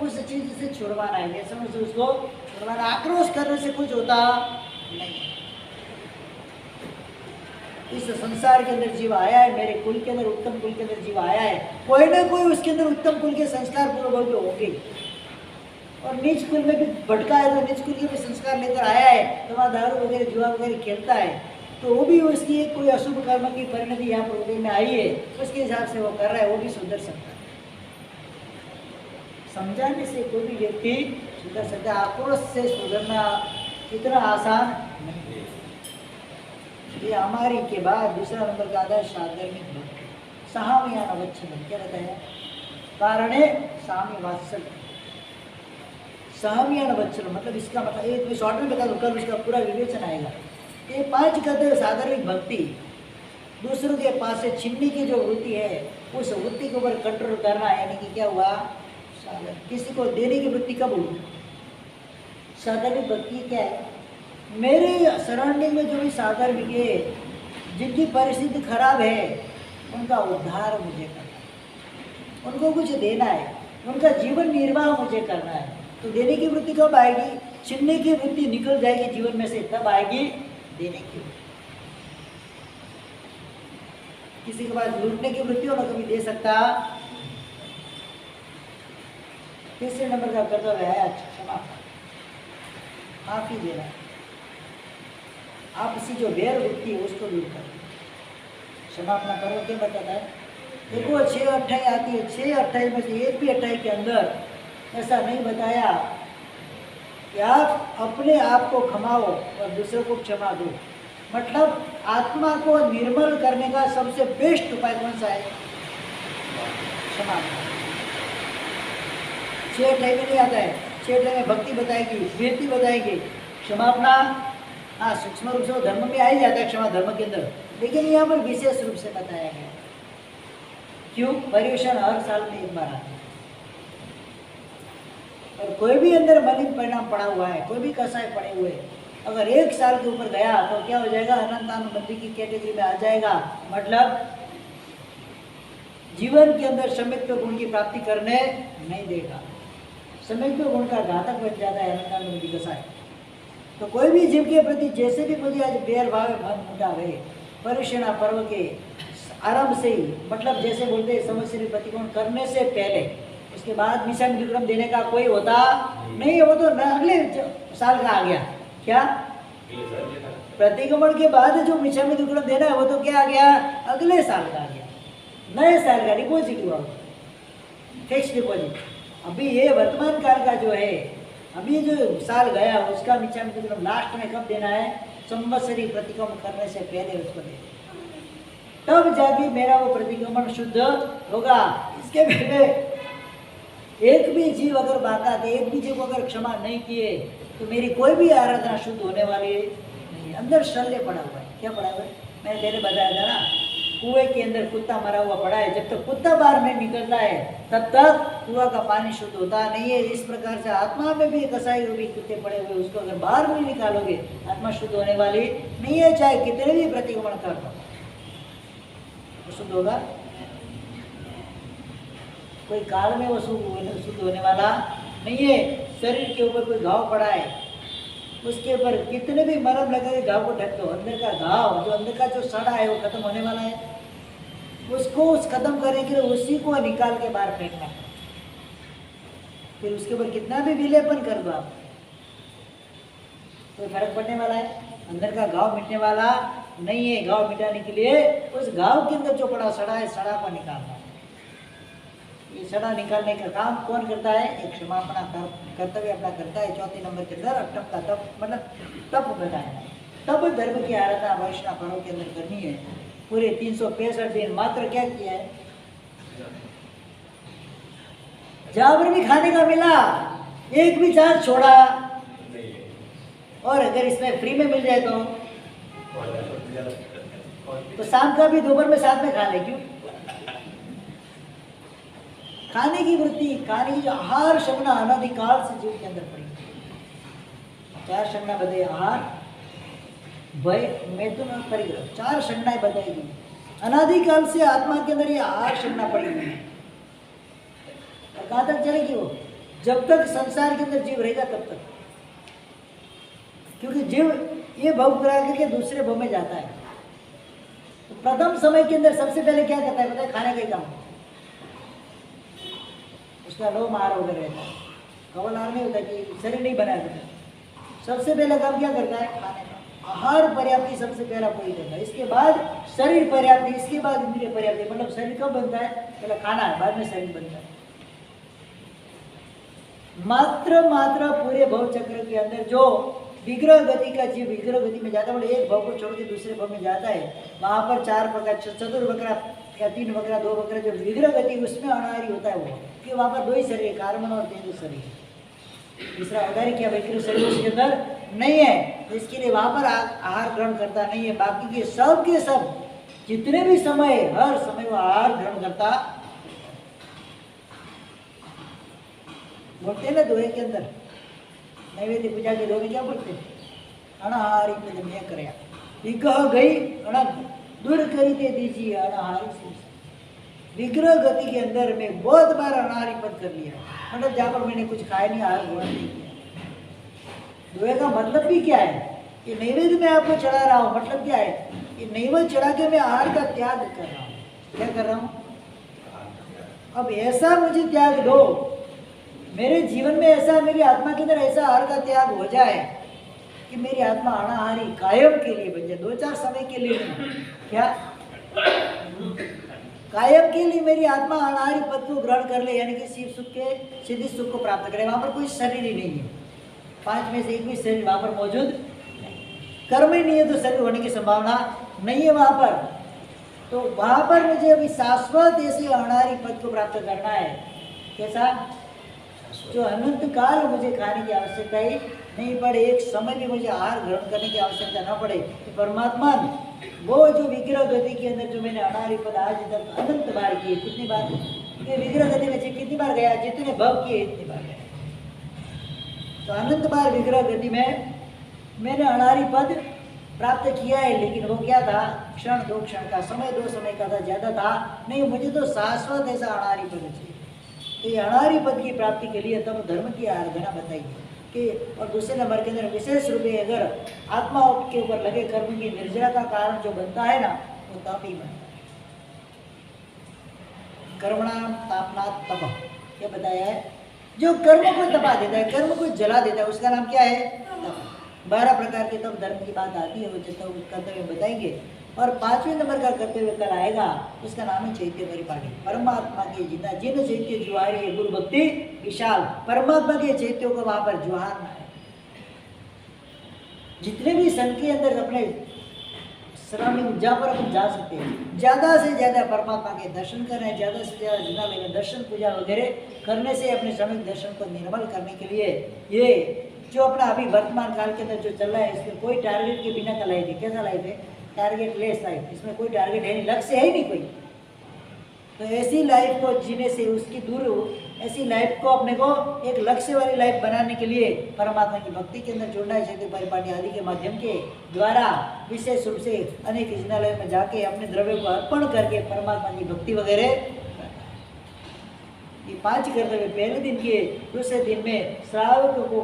[SPEAKER 3] उस चीज से छुड़वाना है, समझ से उसको छुड़वाना। आक्रोश करने से कुछ होता नहीं। इस संसार के अंदर जीव आया है, मेरे कुल के अंदर, उत्तम कुल के अंदर जीव आया है, कोई ना कोई उसके अंदर उत्तम कुल के संस्कार पूरे होंगे, और नीच कुल में भी भटका है तो नीच कुल के भी संस्कार लेकर आया है, तो वहाँ दारू वगैरह जुआ वगैरह खेलता है, तो वो भी उसकी एक कोई अशुभ कर्म की परिणति यहाँ पर उदय में आई है, उसके हिसाब से वो कर रहा है, वो भी सुधर सकता है। समझाने से कोई भी व्यक्ति सुधर सकता है, आक्रोश से सुधरना इतना आसान नहीं है। ये हमारी के बाद दूसरा नंबर का आता है साधर्मिक भक्ति, साम्यान वत्सल। क्या रहता है? कारणे साम्य वात्सल्य, साम्यान वत्सल मतलब इसका मतलब एक मैं शॉर्ट में बता दूं, कल उसका पूरा विवेचन आएगा। ये 5 कहते हैं साधारण भक्ति, दूसरों के पास से छीनने की जो वृत्ति है उस वृत्ति के ऊपर कंट्रोल करना, यानी कि क्या हुआ? किसी को देने की वृत्ति कब हुई? साधारण भक्ति क्या है? मेरे सराउंडिंग में जो भी साधारण है, जिनकी परिस्थिति खराब है, उनका उद्धार मुझे करना है, उनको कुछ देना है, उनका जीवन निर्वाह मुझे करना है। तो देने की वृत्ति कब आएगी? छीनने की वृत्ति निकल जाएगी जीवन में से, तब आएगी देने की वृत्ति। किसी के पास लूटने की वृत्ति हो ना, कभी दे सकता। तीसरे नंबर का कर्तव्य है क्षमा, माफी देना। आपसी जो वैर वृत्ति है उसको दूर कर, क्षमा अपना करो। क्या बताता है? देखो 6 अट्ठाई आती है, 6 अट्ठाई में से एक भी अट्ठाई के अंदर ऐसा नहीं बताया कि आप अपने आप को क्षमाओ और दूसरों को क्षमा दो। मतलब आत्मा को निर्मल करने का सबसे बेस्ट उपाय कौन सा है? क्षमा। 6 अट्ठाई में नहीं आता है, 6 अट्ठाई में भक्ति बताएगी, वीरती बताएगी, क्षमा अपना। हाँ, सूक्ष्म रूप से वो धर्म में आ ही जाता है, क्षमा धर्म के अंदर, लेकिन यहाँ पर विशेष रूप से बताया गया। क्यों? पर्युषण हर साल में एक बार आता है, और कोई भी अंदर मलिन परिणाम पड़ा हुआ है, कोई भी कसाय पड़े हुए, अगर 1 साल के ऊपर गया तो क्या हो जाएगा, अनंतानुबंधी की कैटेगरी में आ जाएगा। मतलब जीवन के अंदर समित्व गुण की प्राप्ति करने नहीं देगा। समित्व गुण का घातक बन जाता है अनंतानुबंधी कसाय। तो कोई भी जीव के प्रति जैसे भी मुझे आज बैर भाव मन मुटाव है, परिक्षणा पर्व के आरंभ से ही, मतलब जैसे बोलते हैं समश्री प्रतिकोण करने से पहले, उसके बाद मिशन विक्रम देने का कोई होता नहीं है। वो तो अगले साल का आ गया। क्या प्रतिक्रमण के बाद जो मिशन विक्रम देना है वो तो क्या आ गया, अगले साल का आ गया, नए साल का डिपॉजिट हुआ, फिक्स डिपॉजिट। अभी ये वर्तमान काल का जो है, अभी जो साल गया उसका मिशन विक्रम लास्ट में कब देना है, संवत्सरी प्रतिक्रमण करने से पहले उसको देना, तब जाके मेरा वो प्रतिक्रमण शुद्ध होगा। इसके पहले एक भी जीव अगर बाका थे, एक भी जीव अगर क्षमा नहीं किए तो मेरी कोई भी आराधना शुद्ध होने वाली नहीं। अंदर शल्य पड़ा हुआ है। क्या पड़ा हुआ है, मैंने पहले बताया था ना, कुएं के अंदर कुत्ता मरा हुआ पड़ा है। जब तक कुत्ता बाहर नहीं निकलता है तब तक कुआं का पानी शुद्ध होता नहीं है। इस प्रकार से आत्मा में भी कसाई रूपी कुत्ते पड़े हुए, उसको अगर बाहर नहीं निकालोगे आत्मा शुद्ध होने वाली नहीं है, चाहे कितने भी प्रतिक्रमण कर दो, शुद्ध होगा कोई काल में वो शुद्ध होने वाला नहीं है। शरीर के ऊपर कोई घाव पड़ा है, उसके ऊपर कितने भी मरहम लगे घाव को ढक दो, अंदर का घाव जो अंदर का जो सड़ा है वो खत्म होने वाला है। उसको उस खत्म करने के लिए उसी को निकाल के बाहर फेंकना, फिर उसके ऊपर कितना भी विलेपन कर दो आप, कोई फर्क पड़ने वाला है, अंदर का घाव मिटने वाला नहीं है। घाव मिटाने के लिए उस घाव के अंदर जो पड़ा सड़ा है, सड़ा को निकालना। ये सड़ा निकालने का काम कौन करता है, एक क्षमा अपना कर्तव्य अपना करता है। 4 नंबर के अंदर अष्टम का तप, मतलब तप बताया, तब धर्म की आराधना वैष्णव पर्व के अंदर करनी है। पूरे 365 दिन मात्र क्या किया है, जहां पर भी खाने का मिला एक भी चांस छोड़ा, और अगर इसमें फ्री में मिल जाए तो शाम का भी दोपहर में साथ में खा ले। क्यों, खाने की वृत्ति, खाने की आहार शमना अनादिकाल से जीव के अंदर पड़ी। 4 शमना बदे आहार, भय, मैथुन और परिग्रह, 4 शमनाएं बताई गई। अनादिकाल से आत्मा के अंदर ये आहार शमना पड़ी हुई है। और कहाँ तक चलेगी वो, जब तक संसार के अंदर जीव रहेगा तब तक। क्योंकि जीव ये भव करा करके दूसरे भव में जाता है। तो प्रथम समय के अंदर सबसे पहले क्या करता है पता है, खाने का ही काम, उसका लोम आहार वगैरह रहता है। कवल आहार नहीं होता कि शरीर नहीं बनाया जाता। सबसे पहले काम क्या करता है, खाने का आहार पर्याप्ति सबसे पहला कोई करता है। इसके बाद शरीर पर्याप्ति, इसके बाद इंद्रिय पर्याप्ति। मतलब शरीर कब बनता है, पहले खाना है, बाद में शरीर बनता है। मात्र पूरे भव चक्र के अंदर जो विग्रह गति का जीव विग्रह गति में जाता है, मतलब एक भव को छोड़ के दूसरे भव में जाता है, वहां पर 4 प्रकार, चतुर्वक्रा या 3 वक्रा 2 वक्रा जो विग्रह गति उसमें अनाहारी होता है वो, कि वहां पर 2 ही शरीर, कार्बन और तेजो शरीर। तीसरा अवधारी क्या विग्रह शरीर उसके अंदर नहीं है, तो इसके लिए वहां पर आहार ग्रहण करता नहीं है। बाकी के सब जितने भी समय, हर समय वो आहार ग्रहण करता। बोलते हैं ना दोहे के अंदर, नैवेद्य पूजा के दो में क्या बोलते हैं, अनाहारी पद में करया विग्रह गई दूर करीते दीजिए अनाहारी से। विग्रह गति के अंदर में बहुत बार अनाहारी पद कर लिया, मतलब जहाँ पर मैंने कुछ खाया नहीं, आहार ग्रहण नहीं किया। दोहे का मतलब भी क्या है, ये नैवेद्य में आपको चढ़ा रहा हूँ, मतलब क्या है, ये नैवेद्य चढ़ा के मैं आहार का त्याग कर रहा हूँ। क्या कर रहा हूँ, अब ऐसा मुझे त्याग दो, मेरे जीवन में ऐसा, मेरी आत्मा के अंदर ऐसा आहार का त्याग हो जाए कि मेरी आत्मा अनाहारी कायम के लिए बन जाए। 2-4 समय के लिए नहीं, क्या कायम के लिए मेरी आत्मा अनाहारी पद को ग्रहण कर ले, यानी कि शिव सुख के सिद्धि सुख को प्राप्त करे। वहां पर कोई शरीर ही नहीं है, 5 में से एक भी शरीर वहां पर मौजूद नहीं। कर्म ही नहीं है तो शरीर होने की संभावना नहीं है वहां पर। तो वहां पर मुझे अभी शाश्वत ऐसे अनाहारी पद को प्राप्त करना है। कैसा, जो अनंत काल मुझे खाने की आवश्यकता ही नहीं पड़े, एक समय भी मुझे आहार ग्रहण करने की आवश्यकता न पड़े। तो परमात्मा वो जो विग्रह गति के अंदर जो मैंने अनाहारी पद आज तक अनंत बार किए, कितनी बार ये विग्रह गति में कितनी बार गया, जितने भव किए इतनी बार गया। तो अनंत बार विग्रह गति में मैंने अनारी पद प्राप्त किया है, लेकिन वो क्या था, क्षण दो क्षण का, समय दो समय का था, ज़्यादा था नहीं, मुझे तो शाश्वत ऐसा अनारी पद चाहिए। तो ये अनारी पद की प्राप्ति के लिए तब धर्म की आराधना बताइए कि, और दूसरे नंबर के अंदर विशेष रूप में अगर आत्मा के ऊपर लगे कर्म की निर्जरा का कारण जो बनता है ना, वो तप ही बनता है। कर्मणाम तापनात् तप, क्या बताया है, जो कर्म को तपा देता है, कर्म को जला देता है, उसका नाम क्या है, तप। 12 प्रकार के तप धर्म की बात आती है, वो जितना कर्तव्य बताएंगे। और 5वें नंबर का कर्तव्य कल आएगा, उसका नाम है चैत्य परिपाटी। परमात्मा के जितना जिन चैत्य जुहारे है गुरु भक्ति विशाल, परमात्मा के चैत्यों को वहां पर जुहारना है। जितने भी संघ के अंदर अपने सराउंडिंग जहाँ पर अपन जा सकते हैं, ज़्यादा से ज़्यादा परमात्मा के दर्शन करें, ज़्यादा से ज़्यादा जिनालय में दर्शन पूजा वगैरह करने से अपने सामूहिक दर्शन को निर्मल करने के लिए, ये जो अपना अभी वर्तमान काल के अंदर जो चल रहा है, इसमें कोई टारगेट के बिना का लाइफ है। कैसा लाइफ है, टारगेट लेस लाइफ, इसमें कोई टारगेट है नहीं, लक्ष्य है ही नहीं कोई। तो ऐसी लाइफ को जीने से उसकी दूर, ऐसी लाइफ को अपने को एक लक्ष्य वाली लाइफ बनाने के लिए परमात्मा की भक्ति के अंदर जुड़ना है। चैत्य परिपाटी आदि के माध्यम के द्वारा विशेष रूप से अनेक जिनालय में जाके अपने द्रव्य को अर्पण करके परमात्मा की भक्ति वगैरह, ये 5 कर्तव्य पहले दिन के, दूसरे दिन में श्रावक को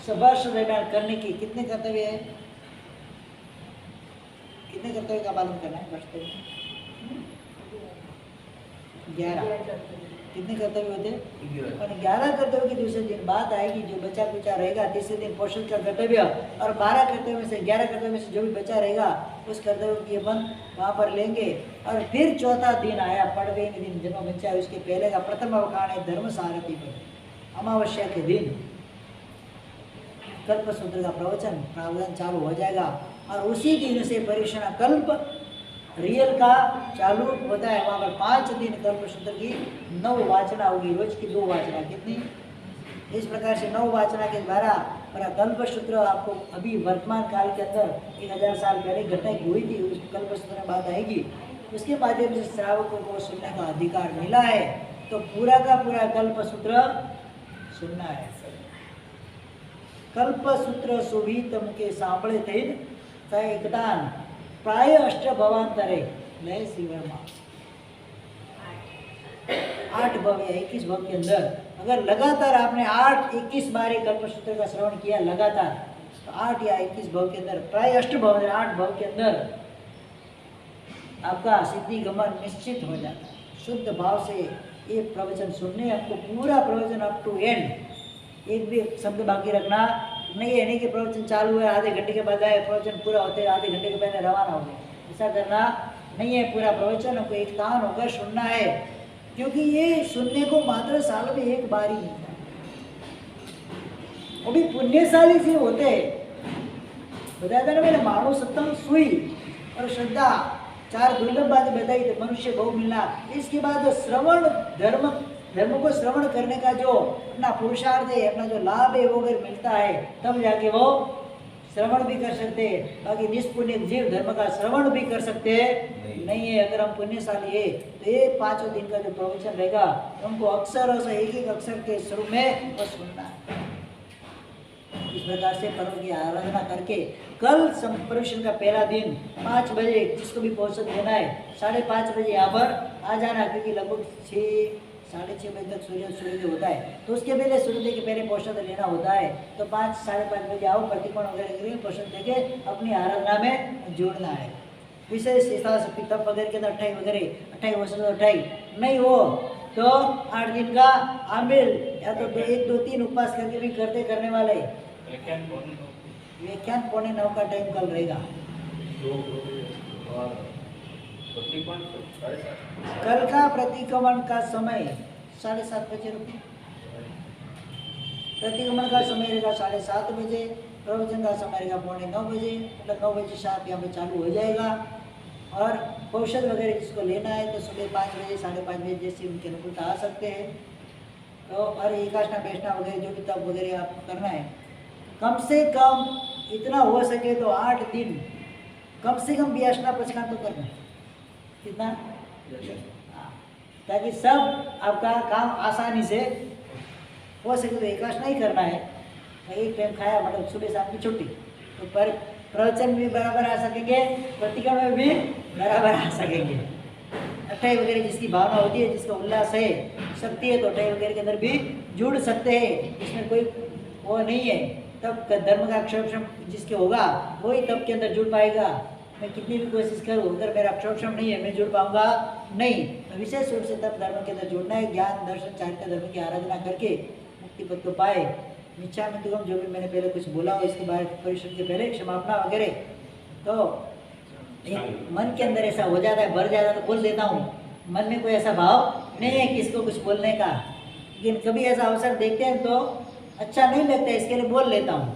[SPEAKER 3] वर्ष दरमियान करने की कितने कर्तव्य है, कितने कर्तव्य का पालन करना है वर्ष में, 11 कितने कर्तव्य होते हैं, और 11 कर्तव्य के दूसरे दिन बात आएगी, जो बचा कुचा रहेगा तीसरे दिन पोषण का कर्तव्य, और 12 कर्तव्य में से 11 कर्तव्य में से जो भी बचा रहेगा उस कर्तव्य की अपन वहाँ पर लेंगे। और फिर चौथा दिन आया पड़वे के दिन, जन्म बच्चा है, उसके पहले का प्रथम अवकाण है धर्म सारथी पर, अमावस्या के दिन कल्प सूत्र का प्रवचन प्रावधान चालू हो जाएगा, और उसी दिन से परिक्षण कल्प रियल का चालू होता है। वहाँ पर 5 दिन कल्प सूत्र की 9 वाचना होगी, रोज की 2 वाचना, कितनी, इस प्रकार से 9 वाचना के द्वारा पूरा कल्प सूत्र आपको अभी वर्तमान काल के अंदर 1000 साल पहले घटना हुई थी, उस कल्प सूत्र में बात आएगी, उसके माध्यम से श्रावकों को सुनने का अधिकार मिला है। तो पूरा का पूरा कल्प सूत्र सुनना है। कल्प सूत्र सुवितम के सांभळे थईन एकदान प्राय अष्ट भवांतरे नए शिवरमा, 8 भव या 21 भव के अंदर अगर लगातार आपने 8-21 बार कल्प सूत्र का श्रवण किया लगातार, तो 8 या 21 भव के अंदर, प्राय अष्ट भव 8 भव के अंदर आपका सिद्धि गमन निश्चित हो जाता है। शुद्ध भाव से ये प्रवचन सुनने, आपको पूरा प्रवचन अप टू एंड, एक भी शब्द बाकी रखना नहीं है, नहीं कि प्रवचन चालू है आधे घंटे के बाद आए, प्रवचन पूरा होते हैं आधे घंटे के पहले रवाना हो गए, ऐसा करना नहीं है। पूरा प्रवचन आपको एक तान होकर सुनना है, क्योंकि ये सुनने को मात्र साल में एक बार ही मिलता है। वो भी पुण्यशाली से होते हैं। बताया था ना मैंने, मानो सत्तम सुई और श्रद्धा 4 दुर्लभ बातें बताई थी, मनुष्य बहु मिलना। इसके बाद श्रवण, धर्म को श्रवण करने का जो अपना पुरुषार्थ है, अपना जो लाभ है वो अगर मिलता है, तब जाके वो श्रवण भी कर सकते हैं। बाकी निष्पुण्य जीव धर्म का श्रवण भी कर सकते हैं नहीं है। अगर हम पुण्यशाली है तो ये 5 दिन का जो प्रवचन रहेगा, हमको अक्षर से एक अक्षर के स्वरूप में वो सुनना है। इस प्रकार से पर्व की आराधना करके कल प्रवचन का पहला दिन 5 बजे, जिसको भी पोषण देना है 5:30 बजे यहाँ पर आ जाना, क्योंकि लगभग 6-6:30 बजे तक सूर्योदय होता है। तो उसके पहले सूर्योदय के पहले पोषण लेना होता है। तो 5-5:30 बजे आओ, प्रतिकोण वगैरह पोषण देके अपनी आराधना में जोड़ना है। विशेष यथाशक्ति तप वगैरह के अंदर 28 वर्ष 28 नहीं हो तो 8 दिन का आमिल या तो 1, 2, 3 उपवास करके भी करने वाले। व्याख्यान 8:45 का टाइम कल रहेगा। कल का प्रतिक्रमण का समय 7:30 बजे रुपये, प्रतिक्रमण का समय रहेगा 7:30 बजे, प्रवचन का समय रहेगा 8:45 बजे, मतलब 9 बजे शार्प यहाँ पे चालू हो जाएगा। और औषध वगैरह जिसको लेना है तो सुबह 5 बजे 5:30 बजे जैसे उनके अनुकूलता आ सकते हैं। तो और एकाशना बैठना वगैरह जो भी तप वगैरह आपको करना है, कम से कम इतना हो सके तो 8 दिन कम से कम व्यासना पचना तो करना है। कितना? ताकि सब आपका काम आसानी से हो सके। तो एकाशना ही करना है। एक टाइम खाया मतलब सुबह शाम की छुट्टी, तो प्रवचन भी बराबर आ सकेंगे, प्रतिक्रमण में भी बराबर आ सकेंगे। अठई वगैरह जिसकी भावना होती है, जिसका उल्लास है, शक्ति है, तो अठई वगैरह के अंदर भी जुड़ सकते हैं, इसमें कोई वो नहीं है। तब धर्म का अक्षरक्षम जिसके होगा वही तब के अंदर जुड़ पाएगा। मैं कितनी भी कोशिश करूँ, अगर मेरा अक्षरक्षम नहीं है, मैं जुड़ पाऊंगा नहीं। तो विशेष रूप से तब धर्म के अंदर जुड़ना है, ज्ञान दर्शन चारित्र धर्म की आराधना करके मुक्ति पद को पाए। मिच्छा में तुम जो भी मैंने पहले कुछ बोला हो इसके बारे परिषद के पहले क्षमापना वगैरह, तो मन के अंदर ऐसा हो जाता है, भर जाता है तो बोल देता हूँ। मन में कोई ऐसा भाव नहीं है किसको कुछ बोलने का, लेकिन कभी ऐसा अवसर देखते हैं तो अच्छा नहीं लगता है, इसके लिए बोल लेता हूँ,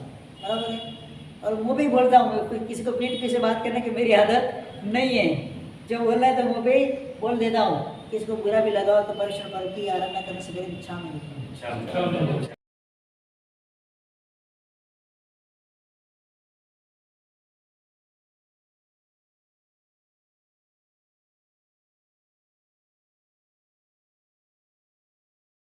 [SPEAKER 3] बराबर है। और मुँह भी बोलता हूँ, किसी को पीठ पीछे बात करने की मेरी आदत नहीं है। जब बोलना है तो मुँह पे बोल देता हूँ। किसको बुरा भी लगा हो तो परिश्रम पर की आराधना करने से मेरी इच्छा में